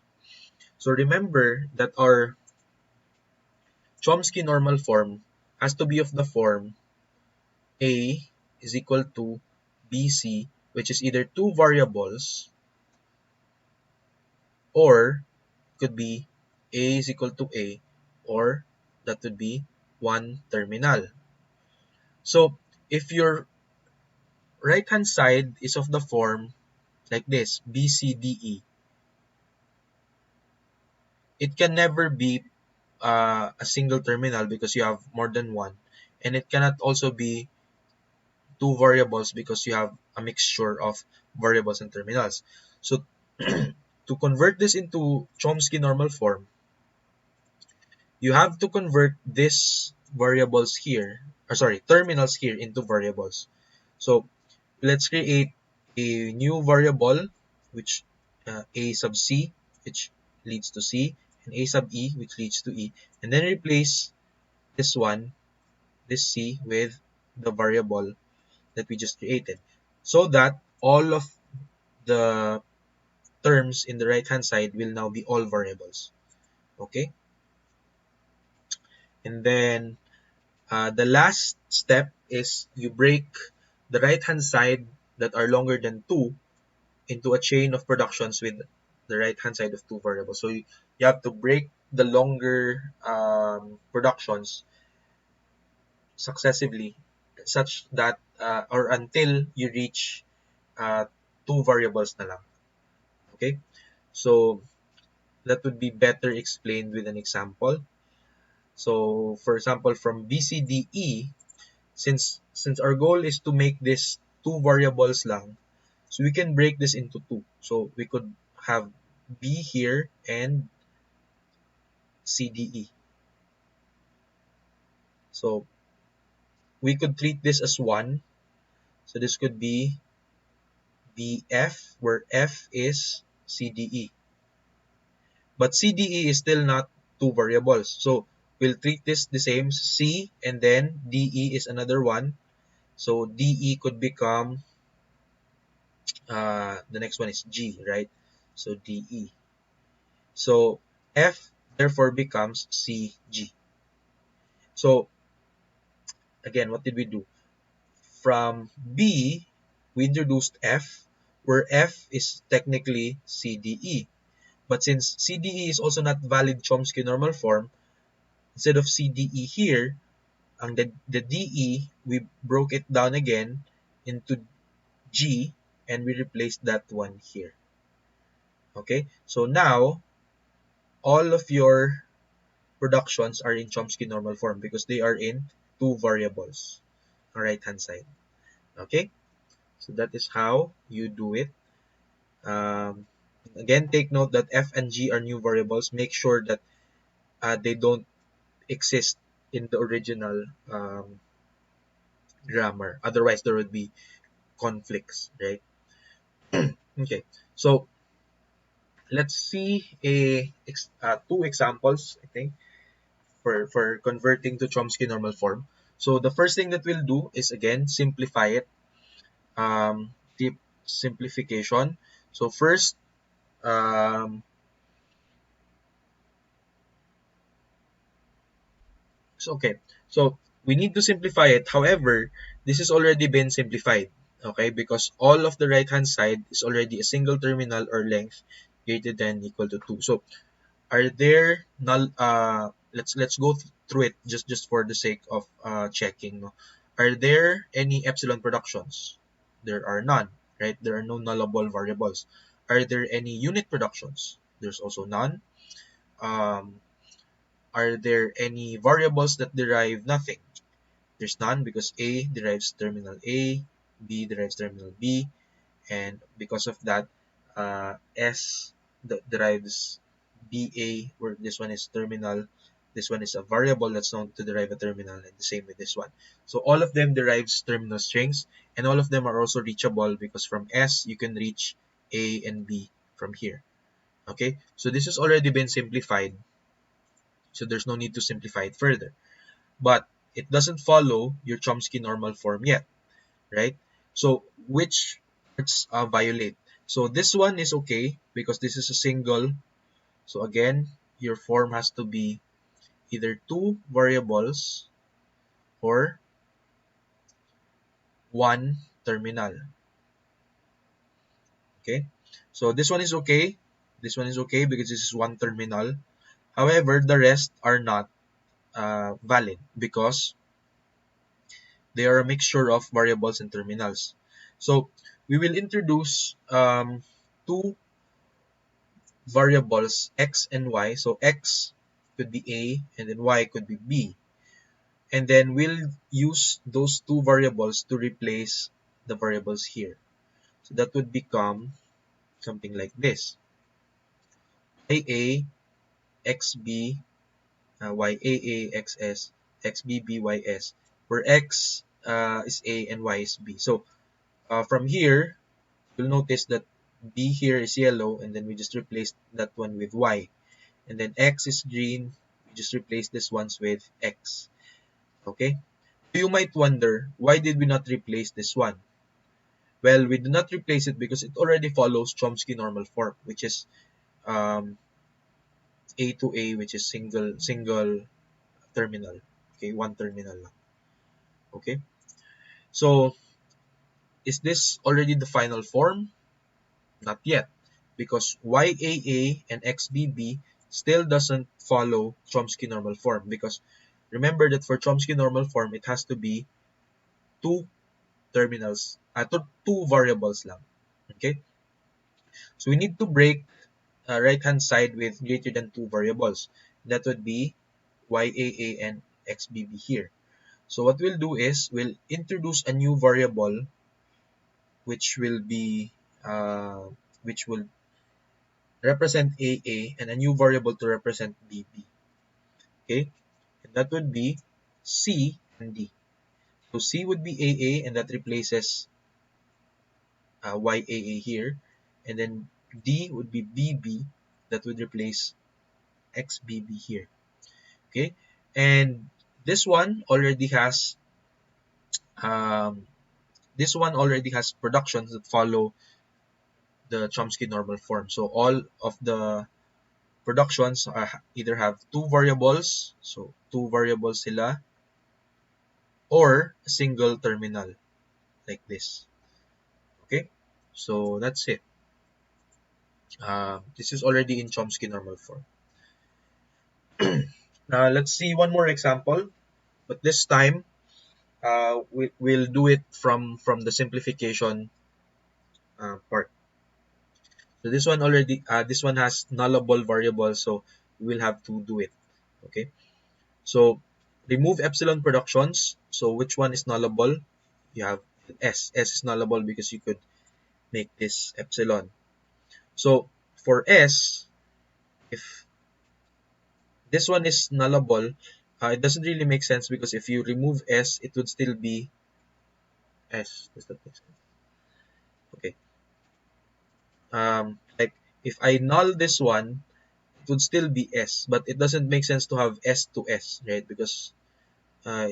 so remember that our Chomsky normal form has to be of the form A is equal to BC, which is either two variables, or could be A is equal to A, or that would be one terminal. So if your right hand side is of the form like this, BCDE, it can never be a single terminal because you have more than one, and it cannot also be two variables because you have a mixture of variables and terminals. So to convert this into Chomsky normal form, you have to convert these variables here, or sorry, terminals here into variables. So let's create a new variable, which a sub c, which leads to c, and a sub e, which leads to e, and then replace this one, this c, with the variable that we just created, so that all of the terms in the right hand side will now be all variables. Okay, and then the last step is you break the right hand side that are longer than 2 into a chain of productions with the right hand side of two variables. So you have to break the longer productions successively, such that or until you reach two variables na lang. Okay, so that would be better explained with an example. So for example, from BCDE, since our goal is to make this two variables lang, so we can break this into two. So we could have B here and CDE. So we could treat this as one. So this could be BF, where F is CDE. But CDE is still not two variables. So we'll treat this the same, C, and then DE is another one. So DE could become, the next one is G, right? So DE. So F therefore becomes CG. So again, what did we do? From B, we introduced F, where F is technically CDE. But since CDE is also not valid Chomsky normal form, instead of CDE here, the DE, we broke it down again into G, and we replaced that one here. Okay, so now all of your productions are in Chomsky normal form because they are in two variables on right hand side. Okay, so that is how you do it. Um, Again, take note that F and G are new variables. Make sure that they don't exist in the original grammar. Otherwise, there would be conflicts, right? Okay, so let's see two examples, I think, for converting to Chomsky normal form. So the first thing that we'll do is again simplify it. Deep simplification. So first, um, okay. So we need to simplify it. However, this has already been simplified. Okay, because all of the right hand side is already a single terminal or length greater than equal to 2. So are there null let's go through it just for the sake of checking, no? Are there any epsilon productions? There are none, right? There are no nullable variables. Are there any unit productions? There's also none. um, are there any variables that derive nothing? There's none, because A derives terminal A, B derives terminal B, and because of that, S derives BA, where this one is terminal, this one is a variable that's known to derive a terminal, and the same with this one. So all of them derives terminal strings, and all of them are also reachable, because from S you can reach A and B from here. Okay, so this has already been simplified, so there's no need to simplify it further. But it doesn't follow your Chomsky normal form yet, right? So which parts violate? So this one is okay because this is a single. So again, your form has to be either two variables or one terminal. Okay, so this one is okay. This one is okay because this is one terminal. However, the rest are not valid because they are a mixture of variables and terminals. So we will introduce two variables, x and y. So x could be a and then y could be b. And then we'll use those two variables to replace the variables here. So that would become something like this: ya, xb, yaa, xs, xbb, ys, where x is a and y is b. So from here, you'll notice that b here is yellow, and then we just replaced that one with y. And then x is green, we just replace this ones with x. Okay? You might wonder, why did we not replace this one? Well, we do not replace it because it already follows Chomsky normal form, which is um, A to A, which is single terminal. Okay, one terminal lang. Okay? So, is this already the final form? Not yet, because YAA and XBB still doesn't follow Chomsky normal form, because remember that for Chomsky normal form, it has to be two terminals, two variables lang. Okay? So we need to break right-hand side with greater than two variables. That would be YAA and XBB here. So what we'll do is we'll introduce a new variable which will be which will represent AA, and a new variable to represent BB. Okay, and that would be C and D. So C would be AA, and that replaces YAA here, and then D would be BB, that would replace XBB here. Okay, and this one already has um, productions that follow the Chomsky normal form. So all of the productions either have two variables, so two variables sila, or a single terminal like this. Okay, so that's it. This is already in Chomsky normal form. Now let's see one more example, but this time we'll do it from the simplification part. So this one has nullable variables, so we'll have to do it. Okay, so remove epsilon productions. So which one is nullable? You have S. S is nullable because you could make this epsilon. So for S, if this one is nullable, it doesn't really make sense, because if you remove S, it would still be S. Does that make sense? Okay. Like If I null this one, it would still be S, but it doesn't make sense to have S to S, right? Because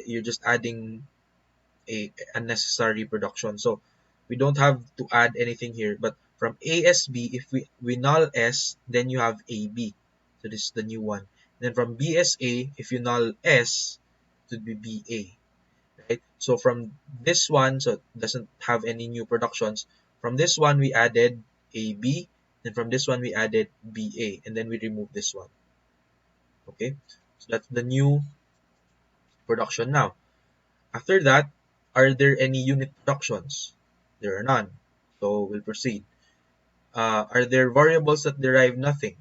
you're just adding a unnecessary reproduction. So we don't have to add anything here. But from ASB, if we null S, then you have AB. So this is the new one. Then from BSA, if you null S, it would be BA. Right? So from this one, so it doesn't have any new productions. From this one, we added AB. Then from this one, we added BA. And then we remove this one. Okay? So that's the new production now. After that, are there any unit productions? There are none. So we'll proceed. Are there variables that derive nothing?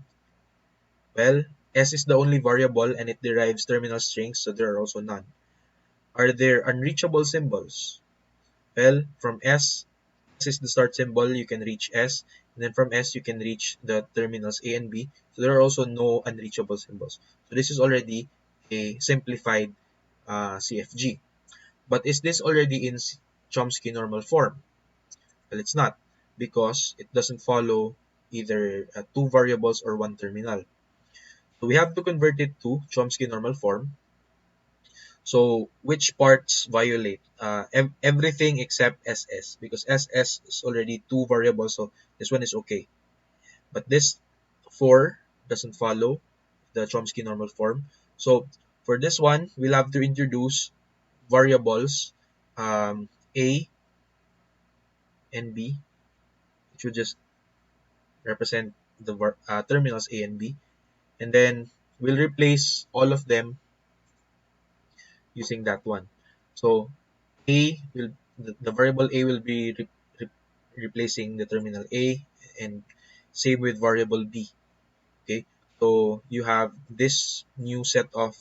Well, S is the only variable and it derives terminal strings, so there are also none. Are there unreachable symbols? Well, from S is the start symbol, you can reach S, and then from S you can reach the terminals A and B, so there are also no unreachable symbols. So this is already a simplified CFG. But is this already in Chomsky normal form? Well, it's not, because it doesn't follow either two variables or one terminal. So we have to convert it to Chomsky normal form. So which parts violate? Everything except SS, because SS is already two variables, so this one is okay. But this 4 doesn't follow the Chomsky normal form. So for this one, we'll have to introduce variables A and B, which will just represent the terminals A and B. And then we'll replace all of them using that one. So A will the variable A will be re replacing the terminal A, and same with variable B. Okay, so you have this new set of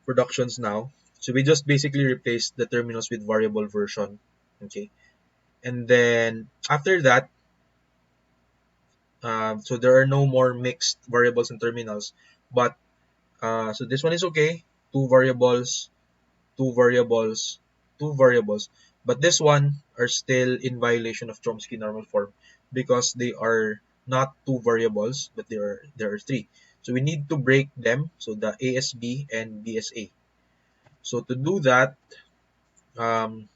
productions now. So we just basically replace the terminals with variable version. Okay, and then after that, so there are no more mixed variables and terminals. But so this one is okay. Two variables, two variables, two variables. But this one are still in violation of Chomsky normal form, because they are not two variables, but there are three. So we need to break them, so the ASB and BSA. So to do that, um,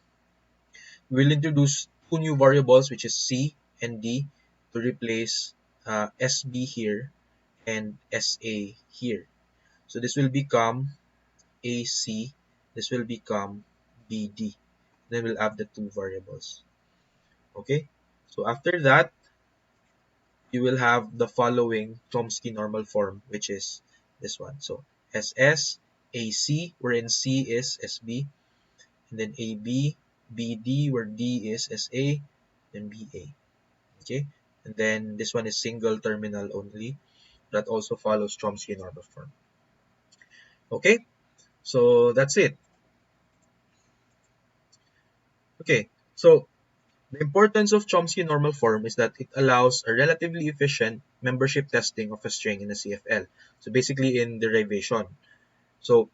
we'll introduce two new variables, which is C and D, to replace SB here and SA here. So this will become AC, this will become BD. Then we'll add the two variables. Okay, so after that, you will have the following Chomsky normal form, which is this one. So SS, AC, wherein C is SB, and then AB, BD, where D is SA, then BA. Okay, and then this one is single terminal only. That also follows Chomsky normal form. Okay, so that's it. Okay, so the importance of Chomsky normal form is that it allows a relatively efficient membership testing of a string in a CFL. So basically in derivation. So,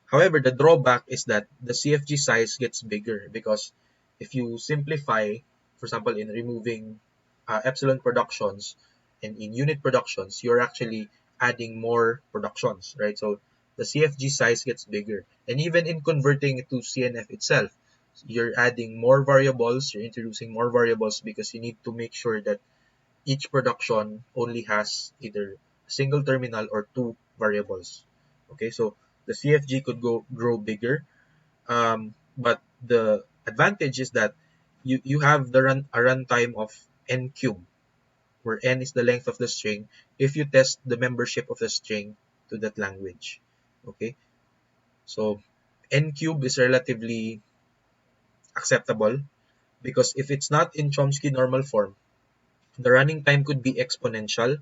however, the drawback is that the CFG size gets bigger, because if you simplify, for example, in removing epsilon productions and in unit productions, you're actually adding more productions, right? So the CFG size gets bigger. And even in converting it to CNF itself, you're adding more variables, you're introducing more variables, because you need to make sure that each production only has either a single terminal or two variables. Okay, so the CFG could grow bigger, but the advantage is that you have a runtime of n cube, where n is the length of the string, if you test the membership of the string to that language. Okay, so n cube is relatively acceptable, because if it's not in Chomsky normal form, the running time could be exponential,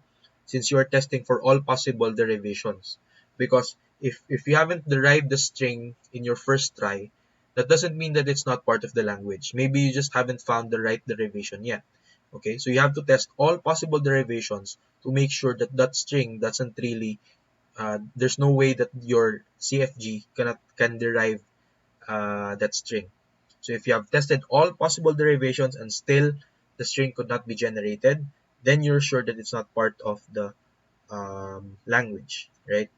since you are testing for all possible derivations. Because if you haven't derived the string in your first try, that doesn't mean that it's not part of the language. Maybe you just haven't found the right derivation yet. Okay, so you have to test all possible derivations to make sure that that string doesn't really, there's no way that your CFG can derive that string. So if you have tested all possible derivations and still the string could not be generated, then you're sure that it's not part of the language, right?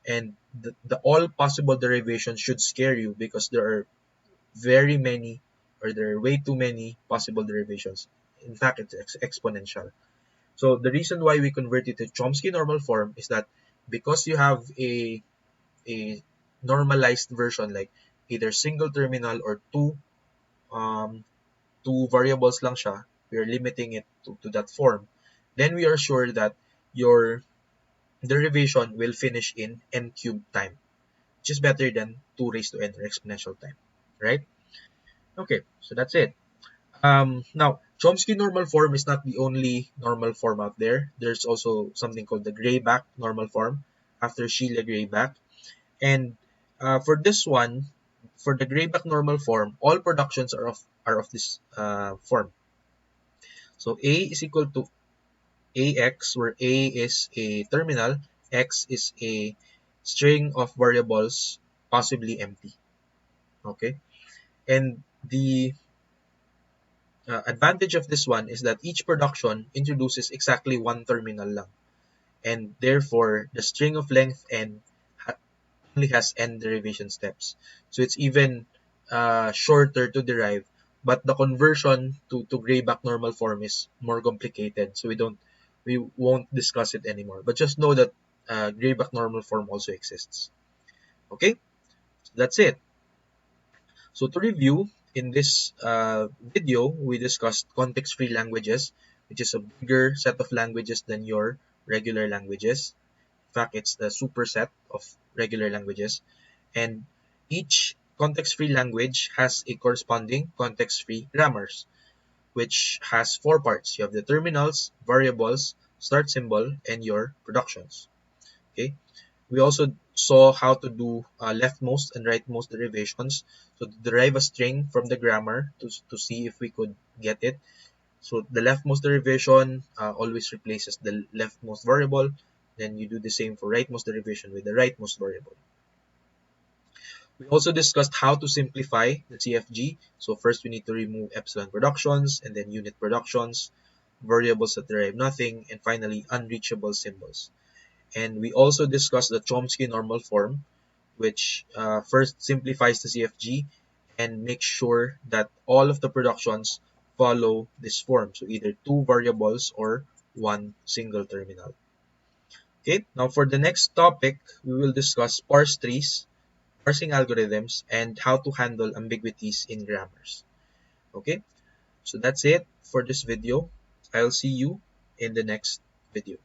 And the all possible derivations should scare you because there are very many, or there are way too many possible derivations. In fact, it's exponential. So the reason why we convert it to Chomsky normal form is that because you have a normalized version, like either single terminal or um, two variables lang siya, we are limiting it to that form, then we are sure that your derivation will finish in n cubed time, which is better than 2 raised to n, or exponential time, right? Okay, so that's it. Now, Chomsky normal form is not the only normal form out there. There's also something called the Grayback normal form after Sheila Grayback. And for this one, for the Grayback normal form, all productions are of this form. So A is equal to AX, where A is a terminal, X is a string of variables, possibly empty. Okay, and the advantage of this one is that each production introduces exactly one terminal lang, and therefore the string of length n only has n derivation steps. So it's even shorter to derive, but the conversion to Grayback normal form is more complicated. So we won't discuss it anymore. But just know that Grayback normal form also exists. Okay, so that's it. So to review, in this video, we discussed context-free languages, which is a bigger set of languages than your regular languages. In fact, it's the superset of regular languages. And each context-free language has a corresponding context-free grammars, which has four parts. You have the terminals, variables, start symbol, and your productions. Okay. We also saw how to do leftmost and rightmost derivations. So to derive a string from the grammar to see if we could get it. So the leftmost derivation always replaces the leftmost variable. Then you do the same for rightmost derivation with the rightmost variable. We also discussed how to simplify the CFG. So first we need to remove epsilon productions, and then unit productions, variables that derive nothing, and finally unreachable symbols. And we also discussed the Chomsky normal form, which first simplifies the CFG and makes sure that all of the productions follow this form. So either two variables or one single terminal. Okay, now for the next topic, we will discuss parse trees, parsing algorithms, and how to handle ambiguities in grammars. Okay, so that's it for this video. I'll see you in the next video.